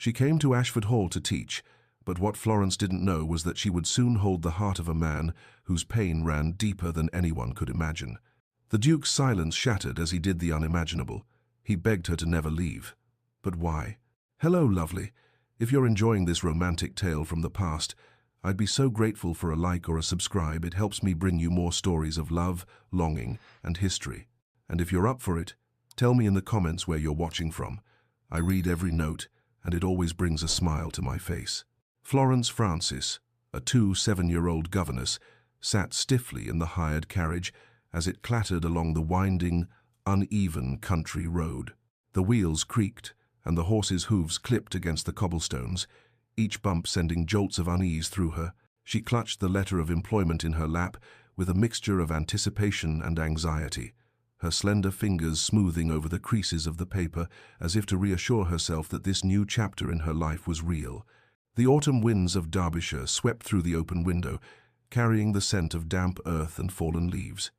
She came to Ashford Hall to teach, but what Florence didn't know was that she would soon hold the heart of a man whose pain ran deeper than anyone could imagine. The Duke's silence shattered as he did the unimaginable. He begged her to never leave. But why? "Hello, lovely. If you're enjoying this romantic tale from the past, I'd be so grateful for a like or a subscribe. It helps me bring you more stories of love, longing, and history. And if you're up for it, tell me in the comments where you're watching from. I read every note, and it always brings a smile to my face." Florence Francis, a 7-year-old governess, sat stiffly in the hired carriage as it clattered along the winding, uneven country road. The wheels creaked, and the horses' hooves clipped against the cobblestones, each bump sending jolts of unease through her. She clutched the letter of employment in her lap with a mixture of anticipation and anxiety, her slender fingers smoothing over the creases of the paper as if to reassure herself that this new chapter in her life was real. The autumn winds of Derbyshire swept through the open window, carrying the scent of damp earth and fallen leaves.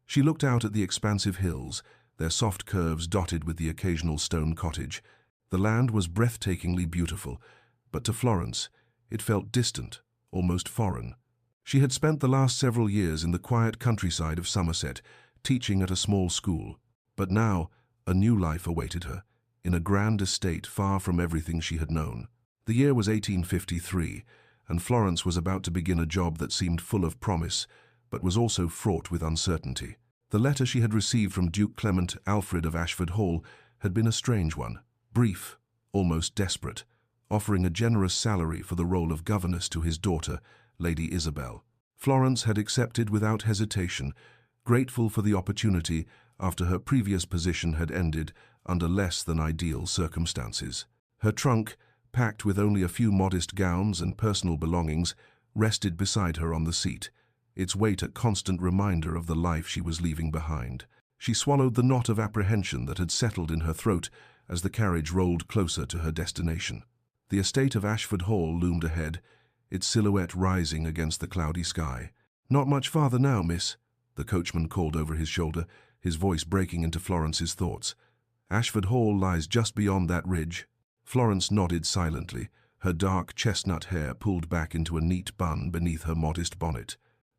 She looked out at the expansive hills, their soft curves dotted with the occasional stone cottage. The land was breathtakingly beautiful, but to Florence, it felt distant, almost foreign. She had spent the last several years in the quiet countryside of Somerset, teaching at a small school. But now, a new life awaited her, in a grand estate far from everything she had known. The year was 1853, and Florence was about to begin a job that seemed full of promise, but was also fraught with uncertainty. The letter she had received from Duke Clement Alfred of Ashford Hall had been a strange one, brief, almost desperate, offering a generous salary for the role of governess to his daughter, Lady Isabel. Florence had accepted without hesitation, grateful for the opportunity after her previous position had ended under less than ideal circumstances. Her trunk, packed with only a few modest gowns and personal belongings, rested beside her on the seat, its weight a constant reminder of the life she was leaving behind. She swallowed the knot of apprehension that had settled in her throat as the carriage rolled closer to her destination. The estate of Ashford Hall loomed ahead, its silhouette rising against the cloudy sky. "Not much farther now, miss," the coachman called over his shoulder, his voice breaking into Florence's thoughts. "Ashford Hall lies just beyond that ridge." Florence nodded silently, her dark chestnut hair pulled back into a neat bun beneath her modest bonnet.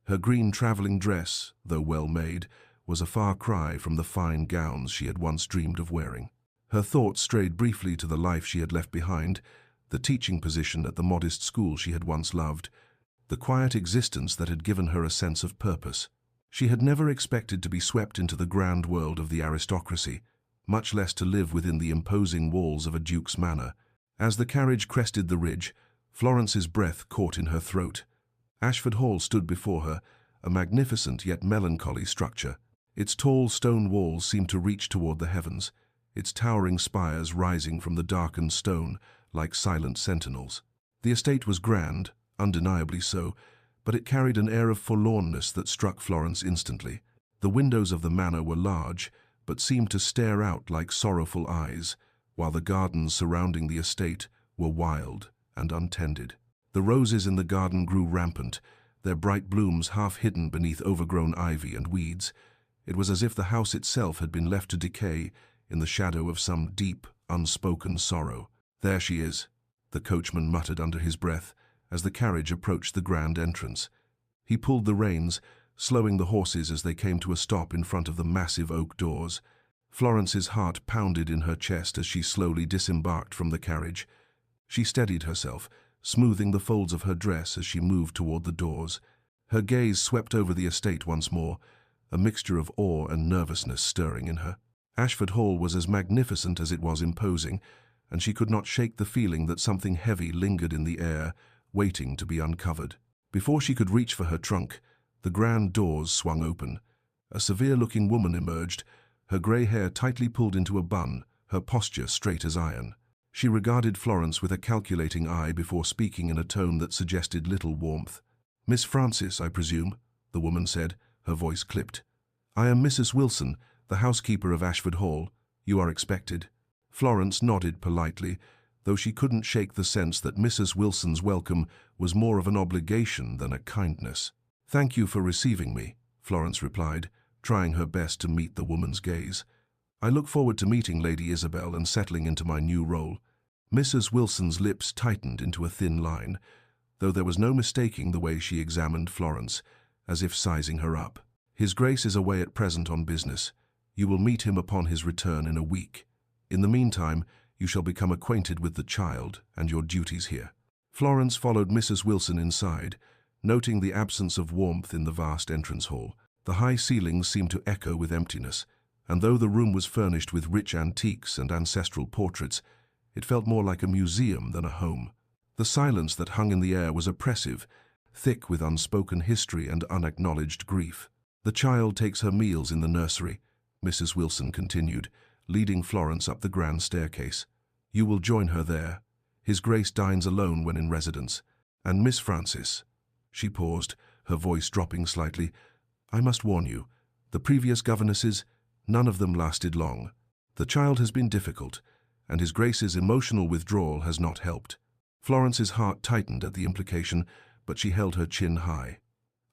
Her green traveling dress, though well made, was a far cry from the fine gowns she had once dreamed of wearing. Her thoughts strayed briefly to the life she had left behind, the teaching position at the modest school she had once loved, the quiet existence that had given her a sense of purpose. She had never expected to be swept into the grand world of the aristocracy, much less to live within the imposing walls of a duke's manor. As the carriage crested the ridge, Florence's breath caught in her throat. Ashford Hall stood before her, a magnificent yet melancholy structure. Its tall stone walls seemed to reach toward the heavens, its towering spires rising from the darkened stone like silent sentinels. The estate was grand, undeniably so, but it carried an air of forlornness that struck Florence instantly. The windows of the manor were large, but seemed to stare out like sorrowful eyes, while the gardens surrounding the estate were wild and untended. The roses in the garden grew rampant, their bright blooms half hidden beneath overgrown ivy and weeds. It was as if the house itself had been left to decay in the shadow of some deep, unspoken sorrow. "There she is," the coachman muttered under his breath as the carriage approached the grand entrance. He pulled the reins, slowing the horses as they came to a stop in front of the massive oak doors. Florence's heart pounded in her chest as she slowly disembarked from the carriage. She steadied herself, smoothing the folds of her dress as she moved toward the doors. Her gaze swept over the estate once more, a mixture of awe and nervousness stirring in her. Ashford Hall was as magnificent as it was imposing, and she could not shake the feeling that something heavy lingered in the air, waiting to be uncovered. Before she could reach for her trunk, the grand doors swung open. A severe-looking woman emerged, her grey hair tightly pulled into a bun, her posture straight as iron. She regarded Florence with a calculating eye before speaking in a tone that suggested little warmth. "Miss Francis, I presume," the woman said, her voice clipped. "I am Mrs. Wilson, the housekeeper of Ashford Hall. You are expected." Florence nodded politely, though she couldn't shake the sense that Mrs. Wilson's welcome was more of an obligation than a kindness. "Thank you for receiving me," Florence replied, trying her best to meet the woman's gaze. "I look forward to meeting Lady Isabel and settling into my new role." Mrs. Wilson's lips tightened into a thin line, though there was no mistaking the way she examined Florence, as if sizing her up. "His Grace is away at present on business. You will meet him upon his return in a week. In the meantime, you shall become acquainted with the child and your duties here." Florence followed Mrs. Wilson inside, noting the absence of warmth in the vast entrance hall. The high ceilings seemed to echo with emptiness, and though the room was furnished with rich antiques and ancestral portraits, it felt more like a museum than a home. The silence that hung in the air was oppressive, thick with unspoken history and unacknowledged grief. "The child takes her meals in the nursery," Mrs. Wilson continued, leading Florence up the grand staircase. "You will join her there. His Grace dines alone when in residence. And Miss Francis," she paused, her voice dropping slightly, "I must warn you, the previous governesses, none of them lasted long. The child has been difficult, and His Grace's emotional withdrawal has not helped." Florence's heart tightened at the implication, but she held her chin high.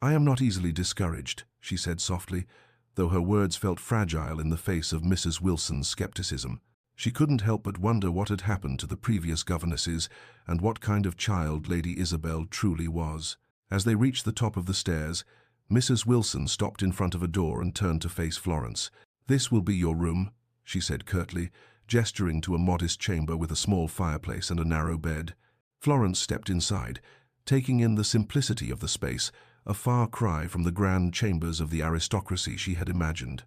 "I am not easily discouraged," she said softly, though her words felt fragile in the face of Mrs. Wilson's skepticism. She couldn't help but wonder what had happened to the previous governesses and what kind of child Lady Isabel truly was. As they reached the top of the stairs, Mrs. Wilson stopped in front of a door and turned to face Florence. "This will be your room," she said curtly, gesturing to a modest chamber with a small fireplace and a narrow bed. Florence stepped inside, taking in the simplicity of the space, a far cry from the grand chambers of the aristocracy she had imagined.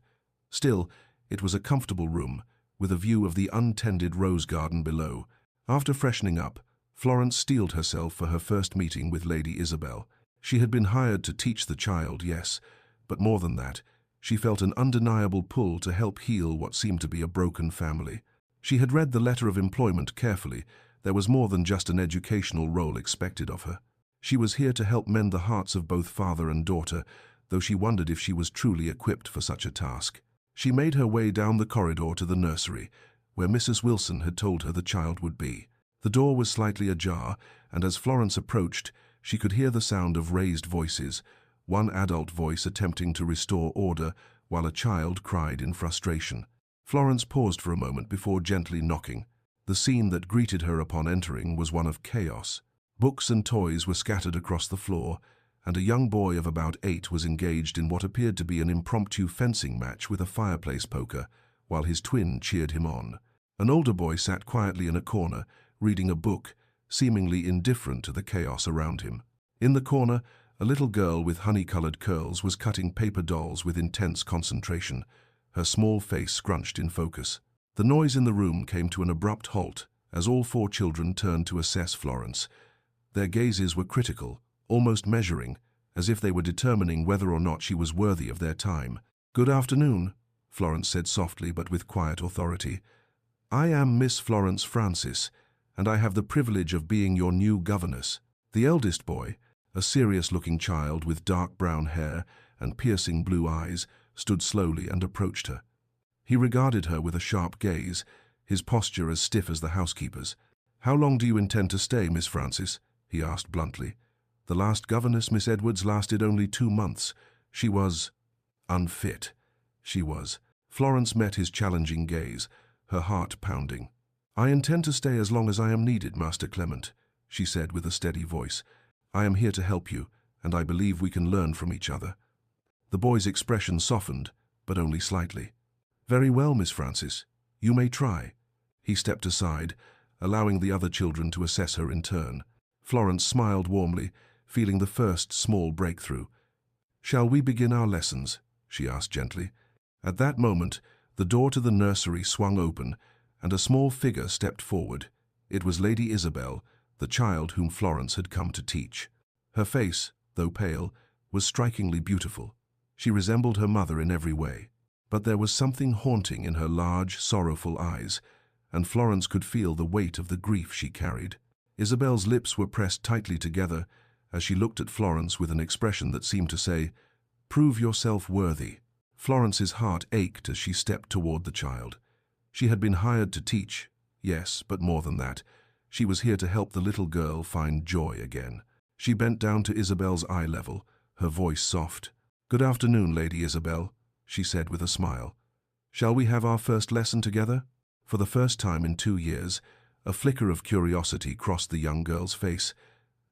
Still, it was a comfortable room, with a view of the untended rose garden below. After freshening up, Florence steeled herself for her first meeting with Lady Isabel. She had been hired to teach the child, yes, but more than that, she felt an undeniable pull to help heal what seemed to be a broken family. She had read the letter of employment carefully. There was more than just an educational role expected of her. She was here to help mend the hearts of both father and daughter, though she wondered if she was truly equipped for such a task. She made her way down the corridor to the nursery, where Mrs. Wilson had told her the child would be. The door was slightly ajar, and as Florence approached, she could hear the sound of raised voices, one adult voice attempting to restore order while a child cried in frustration. Florence paused for a moment before gently knocking. The scene that greeted her upon entering was one of chaos. Books and toys were scattered across the floor, and a young boy of about 8 was engaged in what appeared to be an impromptu fencing match with a fireplace poker, while his twin cheered him on. An older boy sat quietly in a corner, reading a book, seemingly indifferent to the chaos around him. In the corner, a little girl with honey-colored curls was cutting paper dolls with intense concentration, her small face scrunched in focus. The noise in the room came to an abrupt halt as all 4 children turned to assess Florence. Their gazes were critical, almost measuring, as if they were determining whether or not she was worthy of their time. "Good afternoon," Florence said softly but with quiet authority. "I am Miss Florence Francis, and I have the privilege of being your new governess." The eldest boy, a serious-looking child with dark brown hair and piercing blue eyes, stood slowly and approached her. He regarded her with a sharp gaze, his posture as stiff as the housekeeper's. "How long do you intend to stay, Miss Francis?" he asked bluntly. "The last governess, Miss Edwards, lasted only 2 months. She was unfit. She was." Florence met his challenging gaze, her heart pounding. "I intend to stay as long as I am needed, Master Clement," she said with a steady voice. "I am here to help you, and I believe we can learn from each other." The boy's expression softened, but only slightly. "Very well, Miss Francis. You may try." He stepped aside, allowing the other children to assess her in turn. Florence smiled warmly, feeling the first small breakthrough. "Shall we begin our lessons?" she asked gently. At that moment, the door to the nursery swung open, and a small figure stepped forward. It was Lady Isabel, the child whom Florence had come to teach. Her face, though pale, was strikingly beautiful. She resembled her mother in every way. But there was something haunting in her large, sorrowful eyes, and Florence could feel the weight of the grief she carried. Isabel's lips were pressed tightly together as she looked at Florence with an expression that seemed to say, "Prove yourself worthy." Florence's heart ached as she stepped toward the child. She had been hired to teach, yes, but more than that. She was here to help the little girl find joy again. She bent down to Isabel's eye level, her voice soft. "Good afternoon, Lady Isabel," she said with a smile. "Shall we have our first lesson together?" For the first time in 2 years, A flicker of curiosity crossed the young girl's face,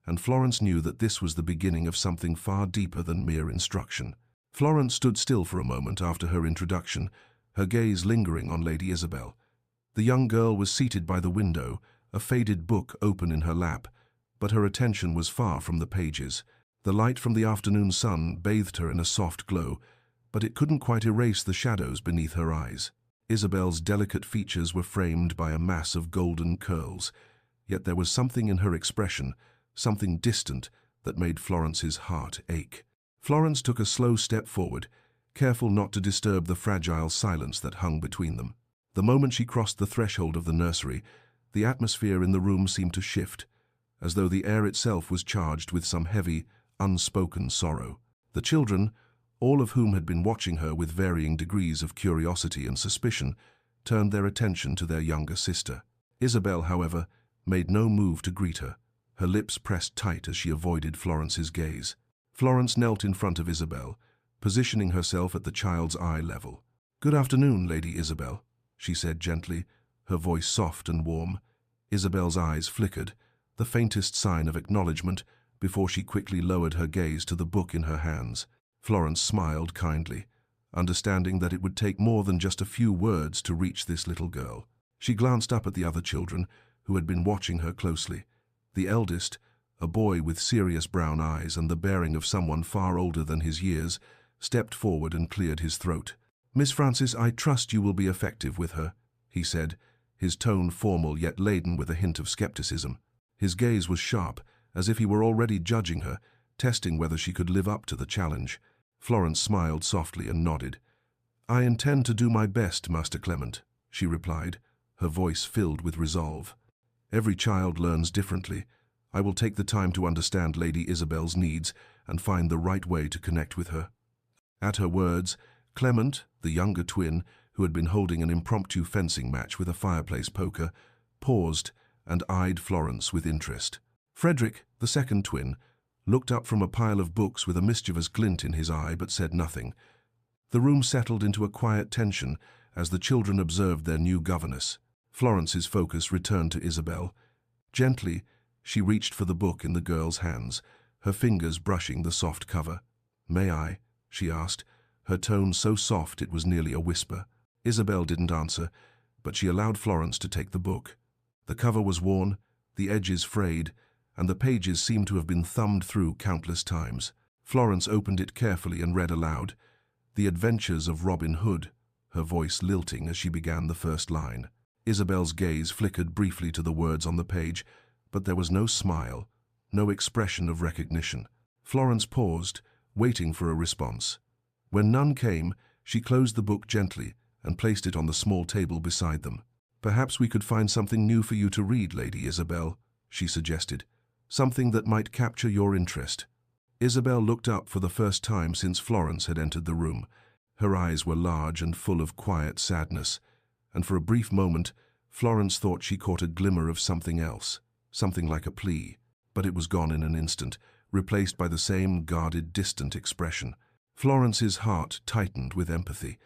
and Florence knew that this was the beginning of something far deeper than mere instruction. Florence stood still for a moment after her introduction, her gaze lingering on Lady Isabel. The young girl was seated by the window, a faded book open in her lap, but her attention was far from the pages. The light from the afternoon sun bathed her in a soft glow, but it couldn't quite erase the shadows beneath her eyes. Isabel's delicate features were framed by a mass of golden curls, yet there was something in her expression, something distant, that made Florence's heart ache. Florence took a slow step forward, careful not to disturb the fragile silence that hung between them. The moment she crossed the threshold of the nursery, the atmosphere in the room seemed to shift, as though the air itself was charged with some heavy, unspoken sorrow. The children, all of whom had been watching her with varying degrees of curiosity and suspicion, turned their attention to their younger sister. Isabel, however, made no move to greet her, her lips pressed tight as she avoided Florence's gaze. Florence knelt in front of Isabel, positioning herself at the child's eye level. "Good afternoon, Lady Isabel," she said gently, her voice soft and warm. Isabel's eyes flickered, the faintest sign of acknowledgement, before she quickly lowered her gaze to the book in her hands. Florence smiled kindly, understanding that it would take more than just a few words to reach this little girl. She glanced up at the other children, who had been watching her closely. The eldest, a boy with serious brown eyes and the bearing of someone far older than his years, stepped forward and cleared his throat. "Miss Francis, I trust you will be effective with her," he said, his tone formal yet laden with a hint of skepticism. His gaze was sharp, as if he were already judging her, testing whether she could live up to the challenge. Florence smiled softly and nodded. "I intend to do my best, Master Clement," she replied, her voice filled with resolve. "Every child learns differently. I will take the time to understand Lady Isabel's needs and find the right way to connect with her." At her words, Clement, the younger twin, who had been holding an impromptu fencing match with a fireplace poker, paused and eyed Florence with interest. Frederick, the second twin, looked up from a pile of books with a mischievous glint in his eye but said nothing. The room settled into a quiet tension as the children observed their new governess. Florence's focus returned to Isabel. Gently, she reached for the book in the girl's hands, her fingers brushing the soft cover. "May I?" she asked, her tone so soft it was nearly a whisper. Isabel didn't answer, but she allowed Florence to take the book. The cover was worn, the edges frayed, and the pages seemed to have been thumbed through countless times. Florence opened it carefully and read aloud, "The Adventures of Robin Hood," her voice lilting as she began the first line. Isabel's gaze flickered briefly to the words on the page, but there was no smile, no expression of recognition. Florence paused, waiting for a response. When none came, she closed the book gently and placed it on the small table beside them. "Perhaps we could find something new for you to read, Lady Isabel," she suggested. "Something that might capture your interest." Isabel looked up for the first time since Florence had entered the room. Her eyes were large and full of quiet sadness, and for a brief moment, Florence thought she caught a glimmer of something else, something like a plea. But it was gone in an instant, replaced by the same guarded, distant expression. Florence's heart tightened with empathy.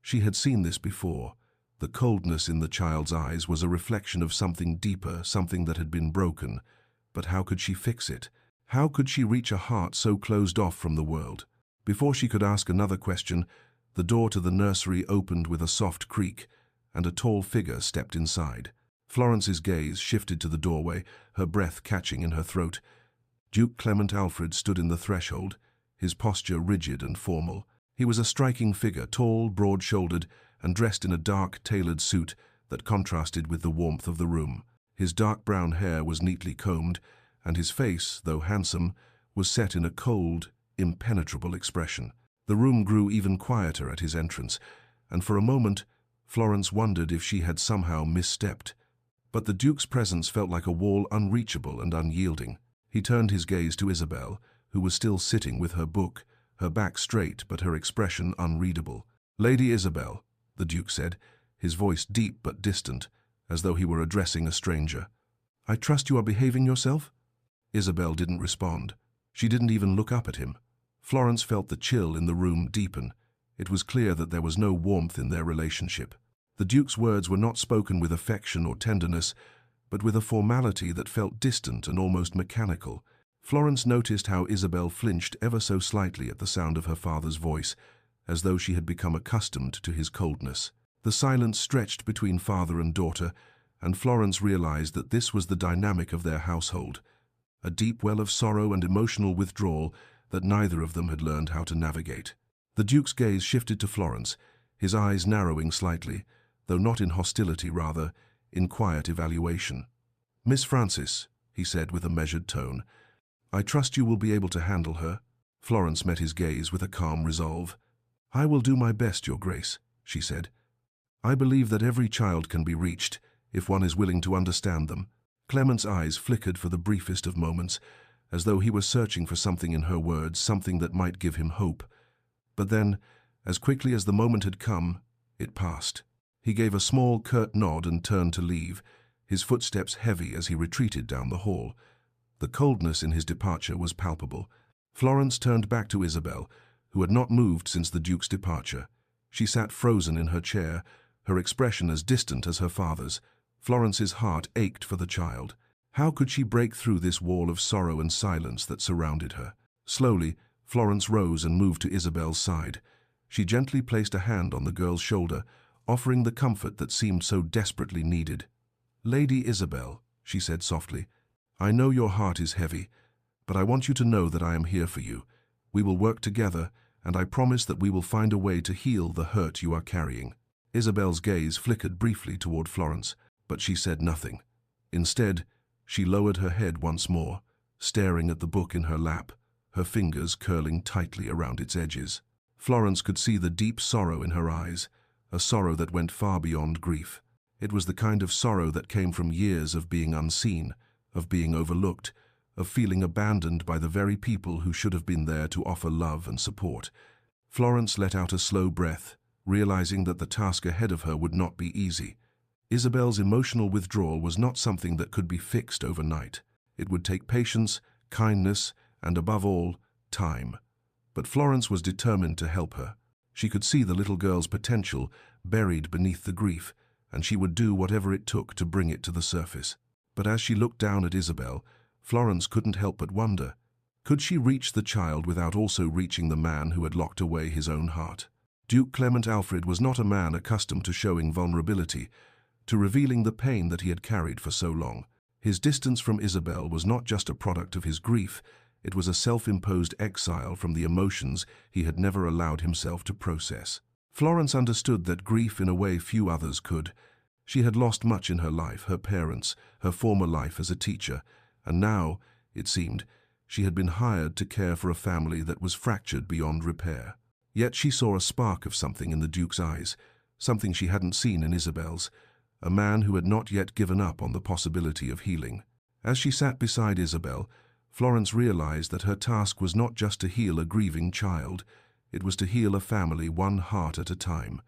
She had seen this before. The coldness in the child's eyes was a reflection of something deeper, something that had been broken. But how could she fix it? How could she reach a heart so closed off from the world? Before she could ask another question, the door to the nursery opened with a soft creak, and a tall figure stepped inside. Florence's gaze shifted to the doorway, her breath catching in her throat. Duke Clement Alfred stood in the threshold, his posture rigid and formal. He was a striking figure, tall, broad-shouldered, and dressed in a dark, tailored suit that contrasted with the warmth of the room. His dark brown hair was neatly combed, and his face, though handsome, was set in a cold, impenetrable expression. The room grew even quieter at his entrance, and for a moment Florence wondered if she had somehow misstepped. But the Duke's presence felt like a wall unreachable and unyielding. He turned his gaze to Isabel, who was still sitting with her book, her back straight but her expression unreadable. "Lady Isabel," the Duke said, his voice deep but distant, as though he were addressing a stranger. "I trust you are behaving yourself?" Isabel didn't respond. She didn't even look up at him. Florence felt the chill in the room deepen. It was clear that there was no warmth in their relationship. The Duke's words were not spoken with affection or tenderness, but with a formality that felt distant and almost mechanical. Florence noticed how Isabel flinched ever so slightly at the sound of her father's voice, as though she had become accustomed to his coldness. The silence stretched between father and daughter, and Florence realized that this was the dynamic of their household, a deep well of sorrow and emotional withdrawal that neither of them had learned how to navigate. The Duke's gaze shifted to Florence, his eyes narrowing slightly, though not in hostility, rather in quiet evaluation. "Miss Francis," he said with a measured tone, "I trust you will be able to handle her." Florence met his gaze with a calm resolve. "I will do my best, Your Grace," she said. "I believe that every child can be reached, if one is willing to understand them." Clement's eyes flickered for the briefest of moments, as though he were searching for something in her words, something that might give him hope. But then, as quickly as the moment had come, it passed. He gave a small, curt nod and turned to leave, his footsteps heavy as he retreated down the hall. The coldness in his departure was palpable. Florence turned back to Isabel, who had not moved since the Duke's departure. She sat frozen in her chair, her expression as distant as her father's. Florence's heart ached for the child. How could she break through this wall of sorrow and silence that surrounded her? Slowly, Florence rose and moved to Isabel's side. She gently placed a hand on the girl's shoulder, offering the comfort that seemed so desperately needed. "Lady Isabel," she said softly, "I know your heart is heavy, but I want you to know that I am here for you. We will work together, and I promise that we will find a way to heal the hurt you are carrying." Isabel's gaze flickered briefly toward Florence, but she said nothing. Instead, she lowered her head once more, staring at the book in her lap, her fingers curling tightly around its edges. Florence could see the deep sorrow in her eyes, a sorrow that went far beyond grief. It was the kind of sorrow that came from years of being unseen, of being overlooked, of feeling abandoned by the very people who should have been there to offer love and support. Florence let out a slow breath, realizing that the task ahead of her would not be easy. Isabel's emotional withdrawal was not something that could be fixed overnight. It would take patience, kindness, and above all, time. But Florence was determined to help her. She could see the little girl's potential buried beneath the grief, and she would do whatever it took to bring it to the surface. But as she looked down at Isabel, Florence couldn't help but wonder, could she reach the child without also reaching the man who had locked away his own heart? Duke Clement Alfred was not a man accustomed to showing vulnerability, to revealing the pain that he had carried for so long. His distance from Isabel was not just a product of his grief, it was a self-imposed exile from the emotions he had never allowed himself to process. Florence understood that grief in a way few others could. She had lost much in her life, her parents, her former life as a teacher, and now, it seemed, she had been hired to care for a family that was fractured beyond repair. Yet she saw a spark of something in the Duke's eyes, something she hadn't seen in Isabel's, a man who had not yet given up on the possibility of healing. As she sat beside Isabel, Florence realized that her task was not just to heal a grieving child, it was to heal a family one heart at a time.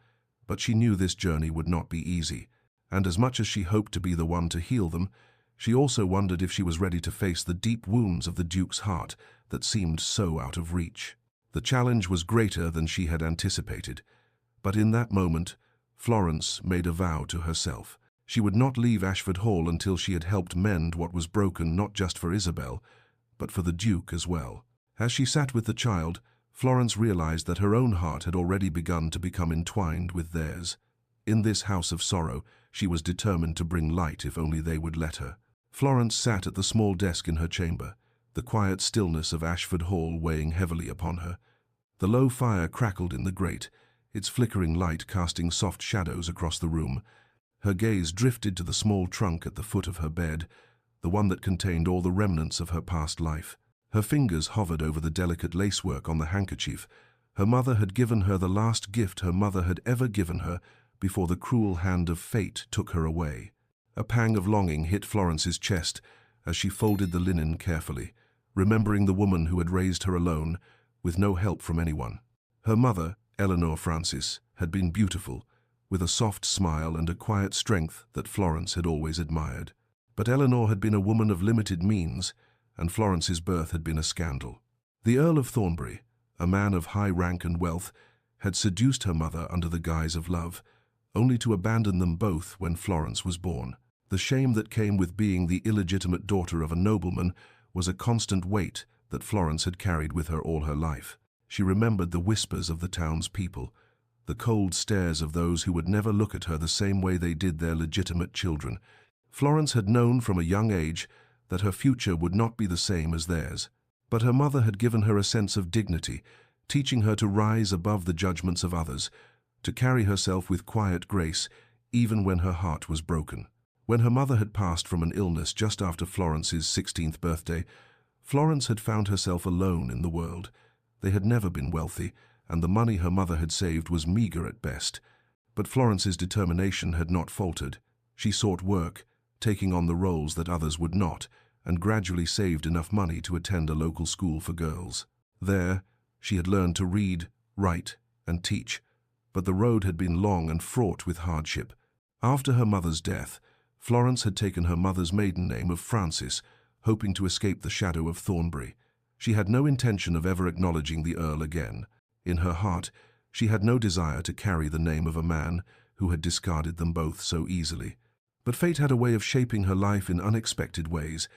But she knew this journey would not be easy, and as much as she hoped to be the one to heal them, she also wondered if she was ready to face the deep wounds of the Duke's heart that seemed so out of reach. The challenge was greater than she had anticipated, but in that moment, Florence made a vow to herself. She would not leave Ashford Hall until she had helped mend what was broken not just for Isabel, but for the Duke as well. As she sat with the child, Florence realized that her own heart had already begun to become entwined with theirs. In this house of sorrow, she was determined to bring light if only they would let her. Florence sat at the small desk in her chamber, the quiet stillness of Ashford Hall weighing heavily upon her. The low fire crackled in the grate, its flickering light casting soft shadows across the room. Her gaze drifted to the small trunk at the foot of her bed, the one that contained all the remnants of her past life. Her fingers hovered over the delicate lacework on the handkerchief. Her mother had given her the last gift her mother had ever given her before the cruel hand of fate took her away. A pang of longing hit Florence's chest as she folded the linen carefully, remembering the woman who had raised her alone, with no help from anyone. Her mother, Eleanor Francis, had been beautiful, with a soft smile and a quiet strength that Florence had always admired. But Eleanor had been a woman of limited means, and Florence's birth had been a scandal. The Earl of Thornbury, a man of high rank and wealth, had seduced her mother under the guise of love, only to abandon them both when Florence was born. The shame that came with being the illegitimate daughter of a nobleman was a constant weight that Florence had carried with her all her life. She remembered the whispers of the town's people, the cold stares of those who would never look at her the same way they did their legitimate children. Florence had known from a young age that her future would not be the same as theirs. But her mother had given her a sense of dignity, teaching her to rise above the judgments of others, to carry herself with quiet grace, even when her heart was broken. When her mother had passed from an illness just after Florence's 16th birthday, Florence had found herself alone in the world. They had never been wealthy, and the money her mother had saved was meager at best. But Florence's determination had not faltered. She sought work, taking on the roles that others would not, and gradually saved enough money to attend a local school for girls. There, she had learned to read, write, and teach, but the road had been long and fraught with hardship. After her mother's death, Florence had taken her mother's maiden name of Francis, hoping to escape the shadow of Thornbury. She had no intention of ever acknowledging the Earl again. In her heart, she had no desire to carry the name of a man who had discarded them both so easily. But fate had a way of shaping her life in unexpected ways.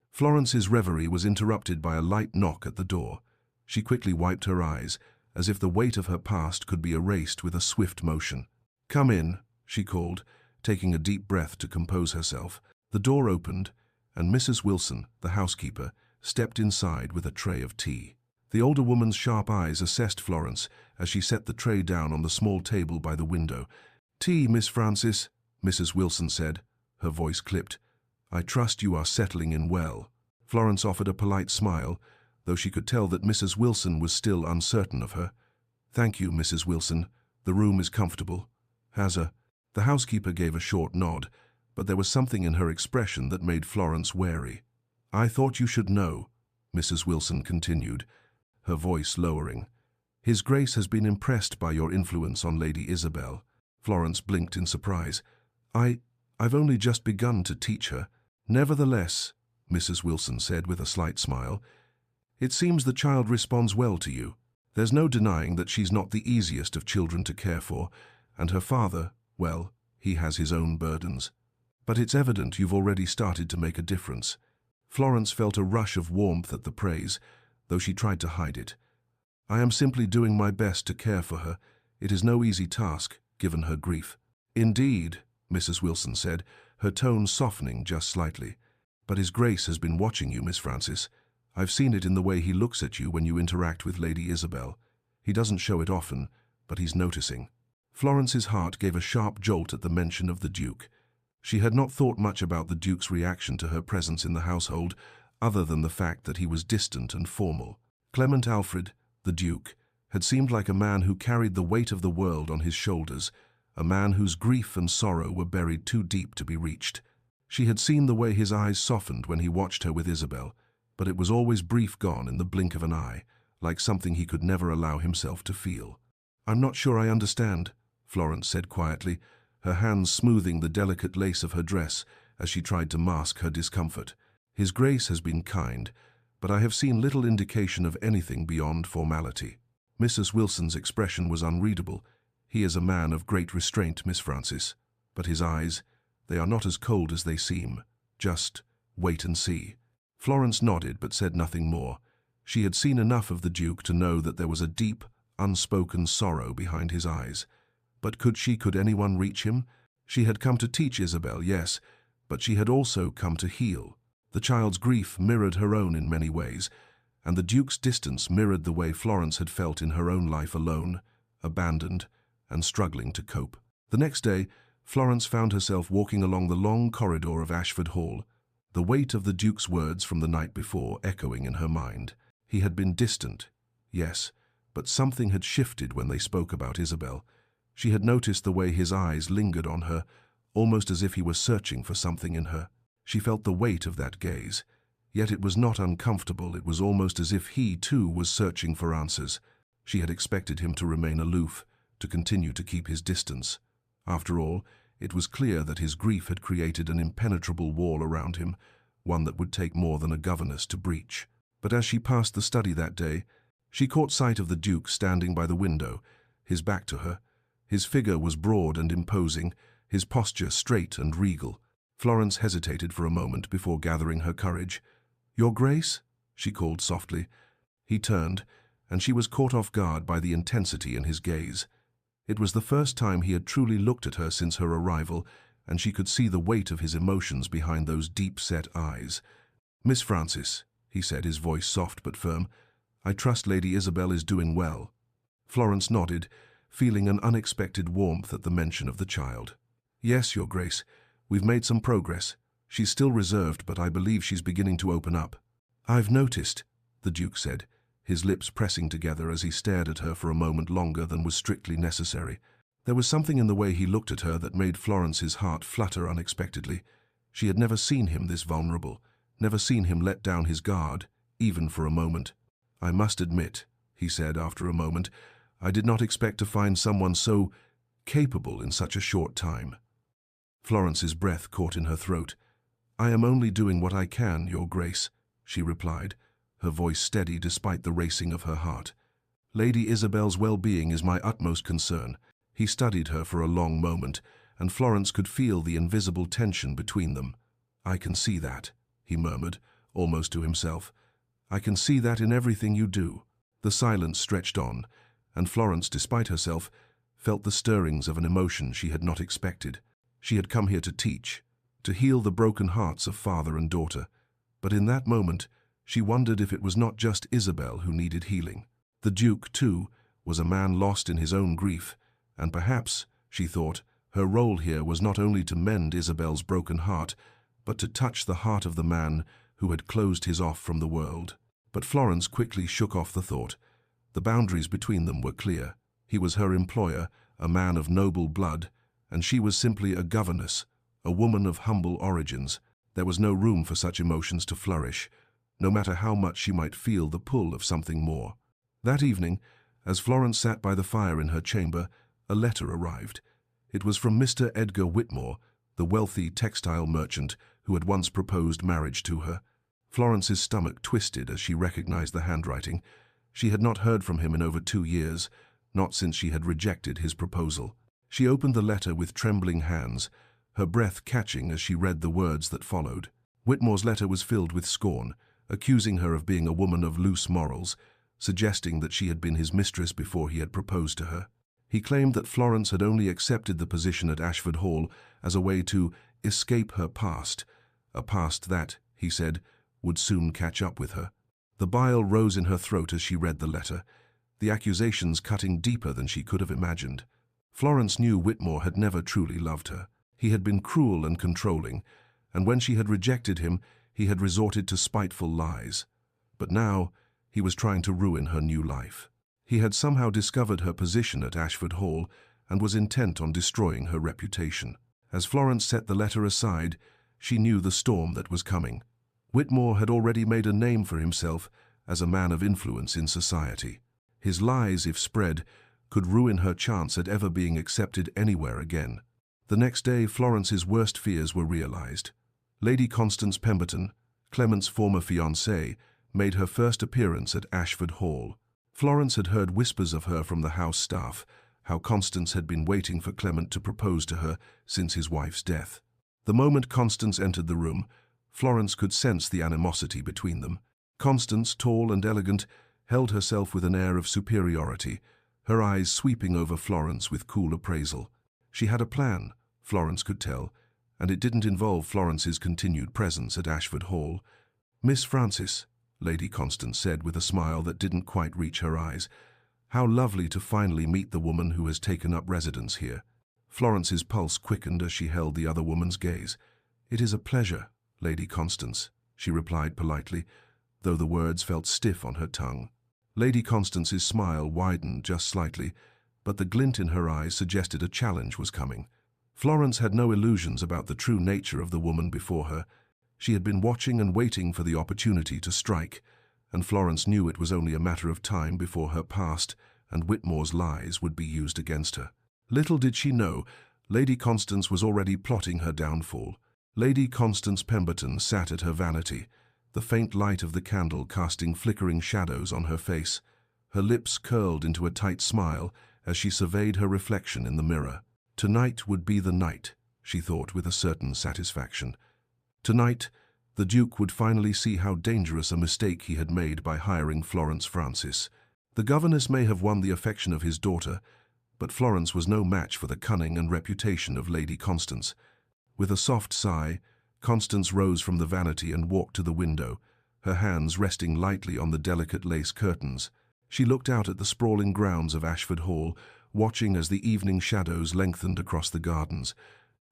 Florence's reverie was interrupted by a light knock at the door. She quickly wiped her eyes, as if the weight of her past could be erased with a swift motion. "Come in," she called, taking a deep breath to compose herself. The door opened, and Mrs. Wilson, the housekeeper, stepped inside with a tray of tea. The older woman's sharp eyes assessed Florence as she set the tray down on the small table by the window. "Tea, Miss Francis," Mrs. Wilson said, her voice clipped. "I trust you are settling in well." Florence offered a polite smile, though she could tell that Mrs. Wilson was still uncertain of her. "Thank you, Mrs. Wilson. The room is comfortable." The housekeeper gave a short nod, but there was something in her expression that made Florence wary. "I thought you should know," Mrs. Wilson continued, her voice lowering. "His Grace has been impressed by your influence on Lady Isabel." Florence blinked in surprise. I've only just begun to teach her." "Nevertheless," Mrs. Wilson said with a slight smile, "it seems the child responds well to you. There's no denying that she's not the easiest of children to care for, and her father, well, he has his own burdens. But it's evident you've already started to make a difference." Florence felt a rush of warmth at the praise, though she tried to hide it. "I am simply doing my best to care for her. It is no easy task, given her grief." "Indeed," Mrs. Wilson said, her tone softening just slightly. "But His Grace has been watching you, Miss Francis. I've seen it in the way he looks at you when you interact with Lady Isabel. He doesn't show it often, but he's noticing." Florence's heart gave a sharp jolt at the mention of the Duke. She had not thought much about the Duke's reaction to her presence in the household, other than the fact that he was distant and formal. Clement Alfred, the Duke, had seemed like a man who carried the weight of the world on his shoulders, a man whose grief and sorrow were buried too deep to be reached. She had seen the way his eyes softened when he watched her with Isabel, but it was always brief, gone in the blink of an eye, like something he could never allow himself to feel. "I'm not sure I understand," Florence said quietly, her hands smoothing the delicate lace of her dress as she tried to mask her discomfort. "His Grace has been kind, but I have seen little indication of anything beyond formality." Mrs. Wilson's expression was unreadable. "He is a man of great restraint, Miss Francis. But his eyes, they are not as cold as they seem. Just wait and see." Florence nodded but said nothing more. She had seen enough of the Duke to know that there was a deep, unspoken sorrow behind his eyes. But could anyone reach him? She had come to teach Isabel, yes, but she had also come to heal. The child's grief mirrored her own in many ways, and the Duke's distance mirrored the way Florence had felt in her own life, alone, abandoned, and struggling to cope. The next day, Florence found herself walking along the long corridor of Ashford Hall, the weight of the Duke's words from the night before echoing in her mind. He had been distant, yes, but something had shifted when they spoke about Isabel. She had noticed the way his eyes lingered on her, almost as if he were searching for something in her. She felt the weight of that gaze. Yet it was not uncomfortable. It was almost as if he, too, was searching for answers. She had expected him to remain aloof, to continue to keep his distance. After all, it was clear that his grief had created an impenetrable wall around him, one that would take more than a governess to breach. But as she passed the study that day, she caught sight of the Duke standing by the window, his back to her. His figure was broad and imposing, his posture straight and regal. Florence hesitated for a moment before gathering her courage. "Your Grace?" she called softly. He turned, and she was caught off guard by the intensity in his gaze. It was the first time he had truly looked at her since her arrival, and she could see the weight of his emotions behind those deep-set eyes. "Miss Francis," he said, his voice soft but firm, "I trust Lady Isabel is doing well." Florence nodded, feeling an unexpected warmth at the mention of the child. "Yes, Your Grace. We've made some progress. She's still reserved, but I believe she's beginning to open up." "I've noticed," the Duke said, his lips pressing together as he stared at her for a moment longer than was strictly necessary. There was something in the way he looked at her that made Florence's heart flutter unexpectedly. She had never seen him this vulnerable, never seen him let down his guard, even for a moment. "I must admit," he said after a moment, "I did not expect to find someone so capable in such a short time." Florence's breath caught in her throat. "I am only doing what I can, Your Grace," she replied, her voice steady despite the racing of her heart. "Lady Isabel's well-being is my utmost concern." He studied her for a long moment, and Florence could feel the invisible tension between them. "I can see that," he murmured, almost to himself. "I can see that in everything you do." The silence stretched on, and Florence, despite herself, felt the stirrings of an emotion she had not expected. She had come here to teach, to heal the broken hearts of father and daughter. But in that moment, she wondered if it was not just Isabel who needed healing. The Duke, too, was a man lost in his own grief, and perhaps, she thought, her role here was not only to mend Isabel's broken heart, but to touch the heart of the man who had closed his off from the world. But Florence quickly shook off the thought. The boundaries between them were clear. He was her employer, a man of noble blood, and she was simply a governess, a woman of humble origins. There was no room for such emotions to flourish, no matter how much she might feel the pull of something more. That evening, as Florence sat by the fire in her chamber, a letter arrived. It was from Mr. Edgar Whitmore, the wealthy textile merchant who had once proposed marriage to her. Florence's stomach twisted as she recognized the handwriting. She had not heard from him in over 2 years, not since she had rejected his proposal. She opened the letter with trembling hands, her breath catching as she read the words that followed. Whitmore's letter was filled with scorn, accusing her of being a woman of loose morals, suggesting that she had been his mistress before he had proposed to her. He claimed that Florence had only accepted the position at Ashford Hall as a way to escape her past, a past that, he said, would soon catch up with her. The bile rose in her throat as she read the letter, the accusations cutting deeper than she could have imagined. Florence knew Whitmore had never truly loved her. He had been cruel and controlling, and when she had rejected him, he had resorted to spiteful lies. But now, he was trying to ruin her new life. He had somehow discovered her position at Ashford Hall and was intent on destroying her reputation. As Florence set the letter aside, she knew the storm that was coming. Whitmore had already made a name for himself as a man of influence in society. His lies, if spread, could ruin her chance at ever being accepted anywhere again. The next day, Florence's worst fears were realized. Lady Constance Pemberton, Clement's former fiancée, made her first appearance at Ashford Hall. Florence had heard whispers of her from the house staff, how Constance had been waiting for Clement to propose to her since his wife's death. The moment Constance entered the room, Florence could sense the animosity between them. Constance, tall and elegant, held herself with an air of superiority, her eyes sweeping over Florence with cool appraisal. She had a plan, Florence could tell, and it didn't involve Florence's continued presence at Ashford Hall. "Miss Francis," Lady Constance said with a smile that didn't quite reach her eyes, "how lovely to finally meet the woman who has taken up residence here." Florence's pulse quickened as she held the other woman's gaze. "It is a pleasure, Lady Constance," she replied politely, though the words felt stiff on her tongue. Lady Constance's smile widened just slightly, but the glint in her eyes suggested a challenge was coming. Florence had no illusions about the true nature of the woman before her. She had been watching and waiting for the opportunity to strike, and Florence knew it was only a matter of time before her past and Whitmore's lies would be used against her. Little did she know, Lady Constance was already plotting her downfall. Lady Constance Pemberton sat at her vanity, the faint light of the candle casting flickering shadows on her face. Her lips curled into a tight smile as she surveyed her reflection in the mirror. Tonight would be the night, she thought with a certain satisfaction. Tonight, the Duke would finally see how dangerous a mistake he had made by hiring Florence Francis. The governess may have won the affection of his daughter, but Florence was no match for the cunning and reputation of Lady Constance. With a soft sigh, Constance rose from the vanity and walked to the window, her hands resting lightly on the delicate lace curtains. She looked out at the sprawling grounds of Ashford Hall, watching as the evening shadows lengthened across the gardens.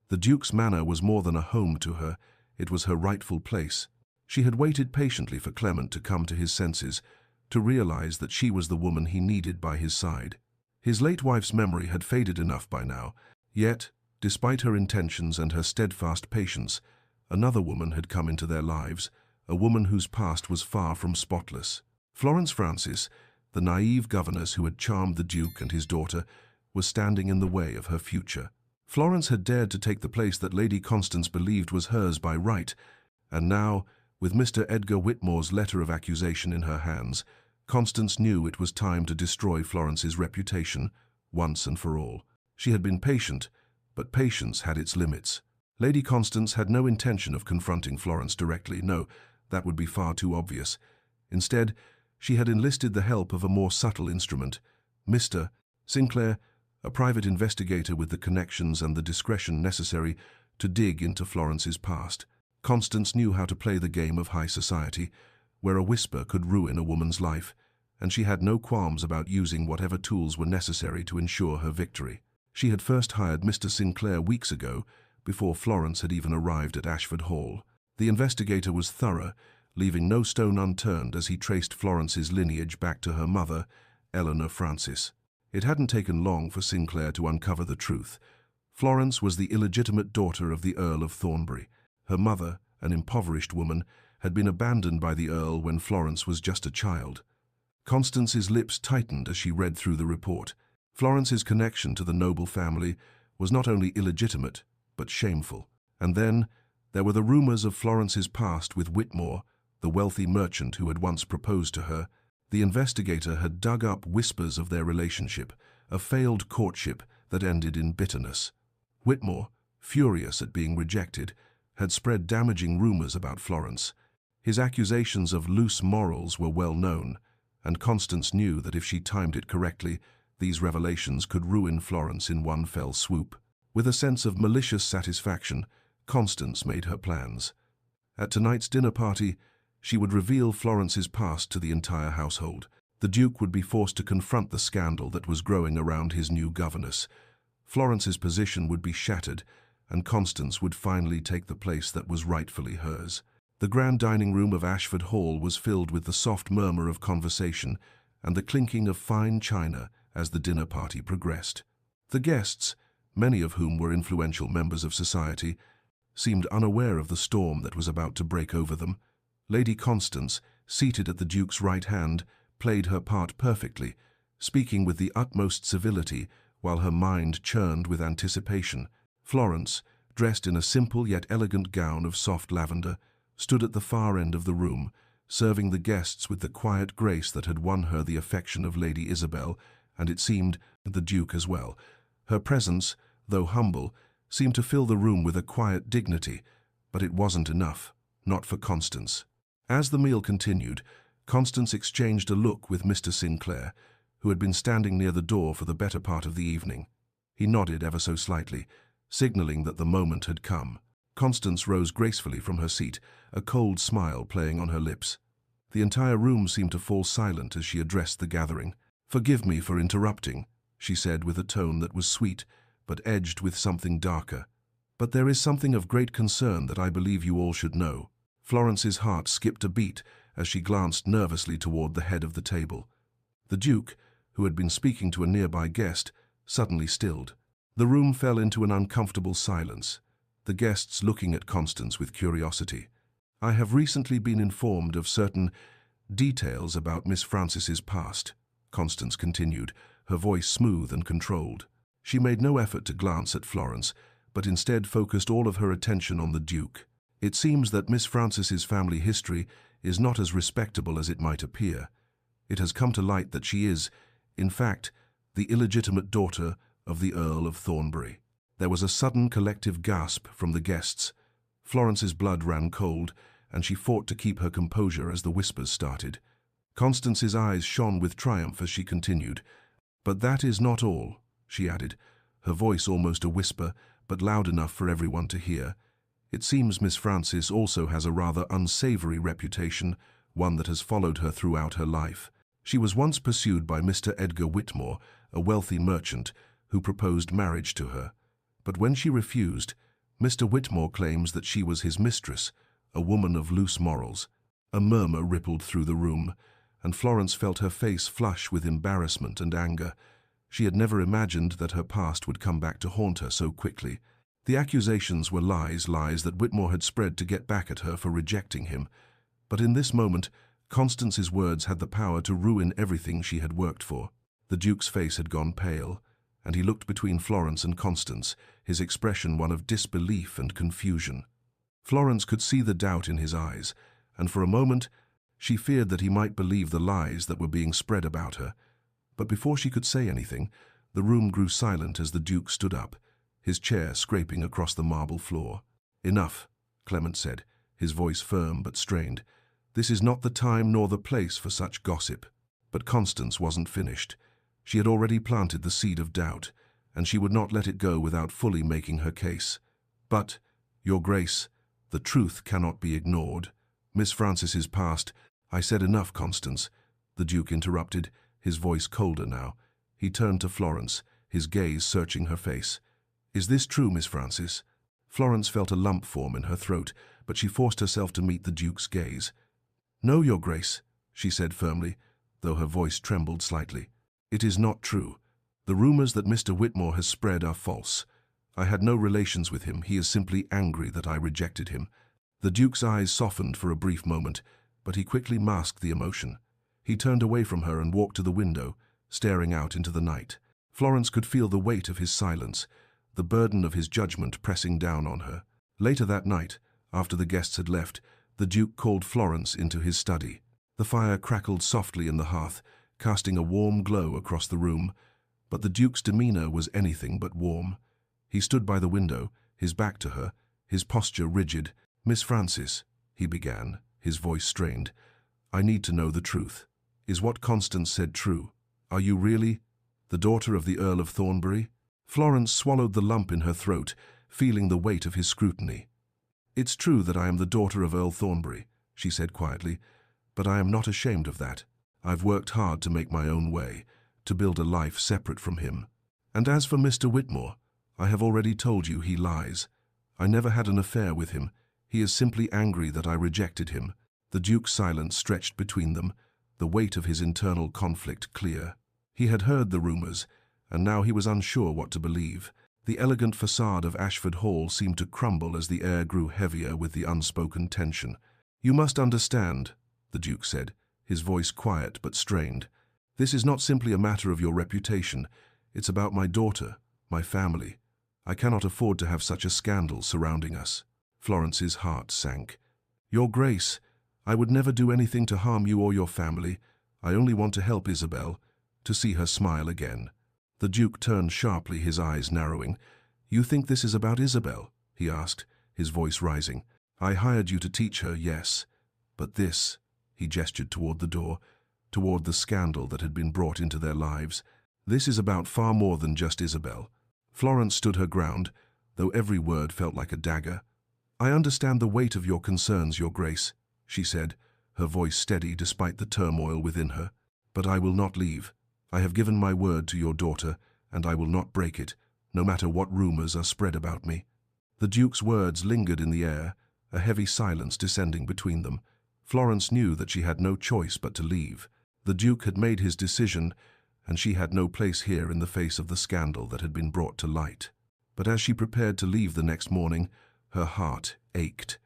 The Duke's manor was more than a home to her, it was her rightful place. She had waited patiently for Clement to come to his senses, to realize that she was the woman he needed by his side. His late wife's memory had faded enough by now, yet, despite her intentions and her steadfast patience, another woman had come into their lives, a woman whose past was far from spotless. Florence Francis, the naive governess who had charmed the Duke and his daughter, was standing in the way of her future. Florence had dared to take the place that Lady Constance believed was hers by right, and now, with Mr. Edgar Whitmore's letter of accusation in her hands, Constance knew it was time to destroy Florence's reputation, once and for all. She had been patient, but patience had its limits. Lady Constance had no intention of confronting Florence directly. No, that would be far too obvious. Instead, she had enlisted the help of a more subtle instrument, Mr. Sinclair, a private investigator with the connections and the discretion necessary to dig into Florence's past. Constance knew how to play the game of high society, where a whisper could ruin a woman's life, and she had no qualms about using whatever tools were necessary to ensure her victory. She had first hired Mr. Sinclair weeks ago, before Florence had even arrived at Ashford Hall. The investigator was thorough, leaving no stone unturned as he traced Florence's lineage back to her mother, Eleanor Francis. It hadn't taken long for Sinclair to uncover the truth. Florence was the illegitimate daughter of the Earl of Thornbury. Her mother, an impoverished woman, had been abandoned by the Earl when Florence was just a child. Constance's lips tightened as she read through the report. Florence's connection to the noble family was not only illegitimate, but shameful. And then, there were the rumors of Florence's past with Whitmore, the wealthy merchant who had once proposed to her. The investigator had dug up whispers of their relationship, a failed courtship that ended in bitterness. Whitmore, furious at being rejected, had spread damaging rumors about Florence. His accusations of loose morals were well known, and Constance knew that if she timed it correctly, these revelations could ruin Florence in one fell swoop. With a sense of malicious satisfaction, Constance made her plans. At tonight's dinner party, she would reveal Florence's past to the entire household. The Duke would be forced to confront the scandal that was growing around his new governess. Florence's position would be shattered, and Constance would finally take the place that was rightfully hers. The grand dining room of Ashford Hall was filled with the soft murmur of conversation and the clinking of fine china as the dinner party progressed. The guests, many of whom were influential members of society, seemed unaware of the storm that was about to break over them. Lady Constance, seated at the Duke's right hand, played her part perfectly, speaking with the utmost civility while her mind churned with anticipation. Florence, dressed in a simple yet elegant gown of soft lavender, stood at the far end of the room, serving the guests with the quiet grace that had won her the affection of Lady Isabel, and it seemed the Duke as well. Her presence, though humble, seemed to fill the room with a quiet dignity, but it wasn't enough, not for Constance. As the meal continued, Constance exchanged a look with Mr. Sinclair, who had been standing near the door for the better part of the evening. He nodded ever so slightly, signaling that the moment had come. Constance rose gracefully from her seat, a cold smile playing on her lips. The entire room seemed to fall silent as she addressed the gathering. "Forgive me for interrupting," she said with a tone that was sweet, but edged with something darker. "But there is something of great concern that I believe you all should know." Florence's heart skipped a beat as she glanced nervously toward the head of the table. The Duke, who had been speaking to a nearby guest, suddenly stilled. The room fell into an uncomfortable silence, the guests looking at Constance with curiosity. "I have recently been informed of certain details about Miss Francis's past," Constance continued, her voice smooth and controlled. She made no effort to glance at Florence, but instead focused all of her attention on the Duke. "It seems that Miss Francis's family history is not as respectable as it might appear. It has come to light that she is, in fact, the illegitimate daughter of the Earl of Thornbury." There was a sudden collective gasp from the guests. Florence's blood ran cold, and she fought to keep her composure as the whispers started. Constance's eyes shone with triumph as she continued. "But that is not all," she added, her voice almost a whisper, but loud enough for everyone to hear. "It seems Miss Frances also has a rather unsavory reputation, one that has followed her throughout her life. She was once pursued by Mr. Edgar Whitmore, a wealthy merchant, who proposed marriage to her. But when she refused, Mr. Whitmore claims that she was his mistress, a woman of loose morals." A murmur rippled through the room, and Florence felt her face flush with embarrassment and anger. She had never imagined that her past would come back to haunt her so quickly. The accusations were lies that Whitmore had spread to get back at her for rejecting him. But in this moment, Constance's words had the power to ruin everything she had worked for. The Duke's face had gone pale, and he looked between Florence and Constance, his expression one of disbelief and confusion. Florence could see the doubt in his eyes, and for a moment she feared that he might believe the lies that were being spread about her. But before she could say anything, the room grew silent as the Duke stood up, his chair scraping across the marble floor. "Enough," Clement said, his voice firm but strained. "This is not the time nor the place for such gossip." But Constance wasn't finished. She had already planted the seed of doubt, and she would not let it go without fully making her case. "But, Your Grace, the truth cannot be ignored. Miss Frances's past—" "I said enough, Constance," the Duke interrupted, his voice colder now. He turned to Florence, his gaze searching her face. "Is this true, Miss Frances?" Florence felt a lump form in her throat, but she forced herself to meet the Duke's gaze. "No, Your Grace," she said firmly, though her voice trembled slightly. "It is not true. The rumors that Mr. Whitmore has spread are false. I had no relations with him. He is simply angry that I rejected him." The Duke's eyes softened for a brief moment, but he quickly masked the emotion. He turned away from her and walked to the window, staring out into the night. Florence could feel the weight of his silence, the burden of his judgment pressing down on her. Later that night, after the guests had left, the Duke called Florence into his study. The fire crackled softly in the hearth, casting a warm glow across the room, but the Duke's demeanor was anything but warm. He stood by the window, his back to her, his posture rigid. "Miss Frances," he began, his voice strained, "I need to know the truth. Is what Constance said true? Are you really the daughter of the Earl of Thornbury?" Florence swallowed the lump in her throat, feeling the weight of his scrutiny. "It's true that I am the daughter of Earl Thornbury," she said quietly, "but I am not ashamed of that. I've worked hard to make my own way, to build a life separate from him. And as for Mr. Whitmore, I have already told you he lies. I never had an affair with him. He is simply angry that I rejected him." The Duke's silence stretched between them, the weight of his internal conflict clear. He had heard the rumors, and now he was unsure what to believe. The elegant facade of Ashford Hall seemed to crumble as the air grew heavier with the unspoken tension. "You must understand," the Duke said, his voice quiet but strained. "This is not simply a matter of your reputation. It's about my daughter, my family. I cannot afford to have such a scandal surrounding us." Florence's heart sank. "Your Grace, I would never do anything to harm you or your family. I only want to help Isabel, to see her smile again." The Duke turned sharply, his eyes narrowing. "You think this is about Isabel?" he asked, his voice rising. "I hired you to teach her, yes. But this," he gestured toward the door, toward the scandal that had been brought into their lives. "This is about far more than just Isabel." Florence stood her ground, though every word felt like a dagger. "I understand the weight of your concerns, Your Grace," she said, her voice steady despite the turmoil within her. "But I will not leave. I have given my word to your daughter, and I will not break it, no matter what rumors are spread about me." The Duke's words lingered in the air, a heavy silence descending between them. Florence knew that she had no choice but to leave. The Duke had made his decision, and she had no place here in the face of the scandal that had been brought to light. But as she prepared to leave the next morning, her heart ached.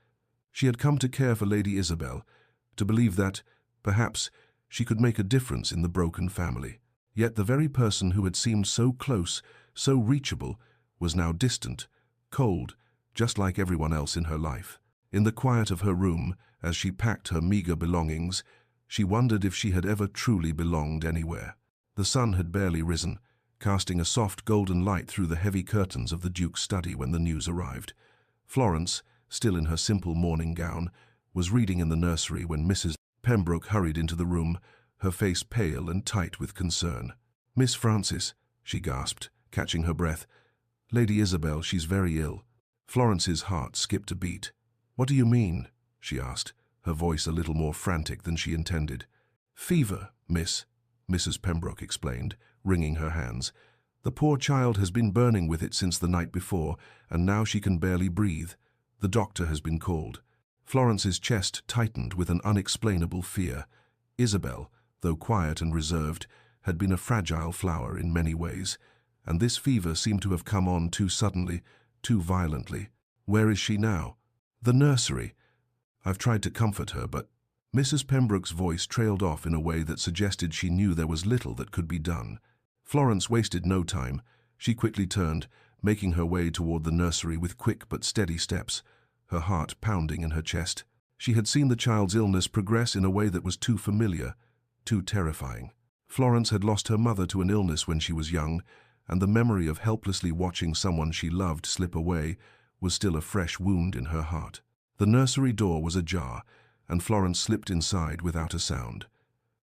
She had come to care for Lady Isabel, to believe that, perhaps, she could make a difference in the broken family. Yet the very person who had seemed so close, so reachable, was now distant, cold, just like everyone else in her life. In the quiet of her room, as she packed her meager belongings, she wondered if she had ever truly belonged anywhere. The sun had barely risen, casting a soft golden light through the heavy curtains of the Duke's study when the news arrived. Florence, still in her simple morning gown, was reading in the nursery when Mrs. Pembroke hurried into the room, her face pale and tight with concern. "Miss Frances," she gasped, catching her breath. "Lady Isabel, she's very ill." Florence's heart skipped a beat. "What do you mean?" she asked, her voice a little more frantic than she intended. "Fever, miss," Mrs. Pembroke explained, wringing her hands. "The poor child has been burning with it since the night before, and now she can barely breathe. The doctor has been called." Florence's chest tightened with an unexplainable fear. Isabel, though quiet and reserved, had been a fragile flower in many ways, and this fever seemed to have come on too suddenly, too violently. "Where is she now?" "The nursery. I've tried to comfort her, but—" Mrs. Pembroke's voice trailed off in a way that suggested she knew there was little that could be done. Florence wasted no time. She quickly turned, making her way toward the nursery with quick but steady steps, her heart pounding in her chest. She had seen the child's illness progress in a way that was too familiar, too terrifying. Florence had lost her mother to an illness when she was young, and the memory of helplessly watching someone she loved slip away was still a fresh wound in her heart. The nursery door was ajar, and Florence slipped inside without a sound.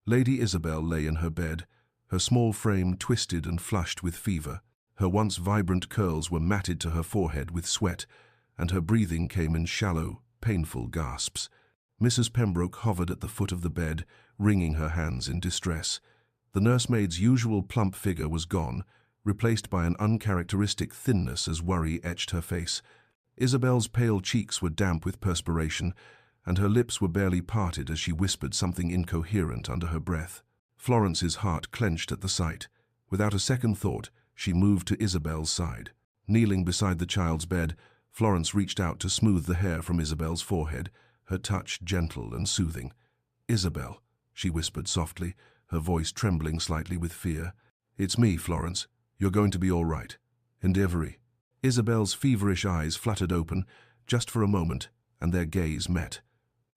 Lady Isabel lay in her bed, her small frame twisted and flushed with fever. Her once vibrant curls were matted to her forehead with sweat, and her breathing came in shallow, painful gasps. Mrs. Pembroke hovered at the foot of the bed, wringing her hands in distress. The nursemaid's usual plump figure was gone, replaced by an uncharacteristic thinness as worry etched her face. Isabel's pale cheeks were damp with perspiration, and her lips were barely parted as she whispered something incoherent under her breath. Florence's heart clenched at the sight. Without a second thought, she moved to Isabel's side. Kneeling beside the child's bed, Florence reached out to smooth the hair from Isabel's forehead, her touch gentle and soothing. "Isabel," she whispered softly, her voice trembling slightly with fear. "It's me, Florence. You're going to be all right. Endeavory." Isabel's feverish eyes fluttered open, just for a moment, and their gaze met.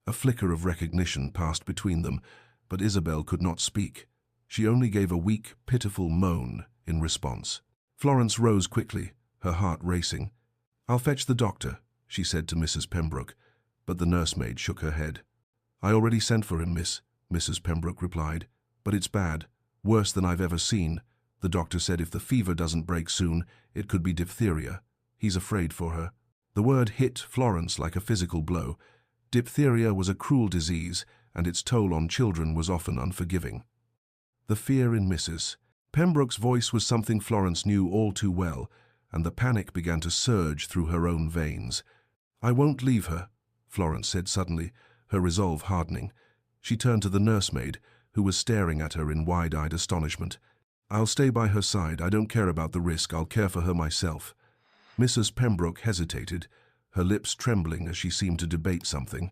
A flicker of recognition passed between them, but Isabel could not speak. She only gave a weak, pitiful moan in response. Florence rose quickly, her heart racing. "I'll fetch the doctor," she said to Mrs. Pembroke, but the nursemaid shook her head. "I already sent for him, miss," Mrs. Pembroke replied. "But it's bad, worse than I've ever seen. The doctor said if the fever doesn't break soon, it could be diphtheria. He's afraid for her." The word hit Florence like a physical blow. Diphtheria was a cruel disease, and its toll on children was often unforgiving. The fear in Mrs. Pembroke's voice was something Florence knew all too well, and the panic began to surge through her own veins. "I won't leave her," Florence said suddenly, her resolve hardening. She turned to the nursemaid, who was staring at her in wide-eyed astonishment. "I'll stay by her side. I don't care about the risk. I'll care for her myself." Mrs. Pembroke hesitated, her lips trembling as she seemed to debate something.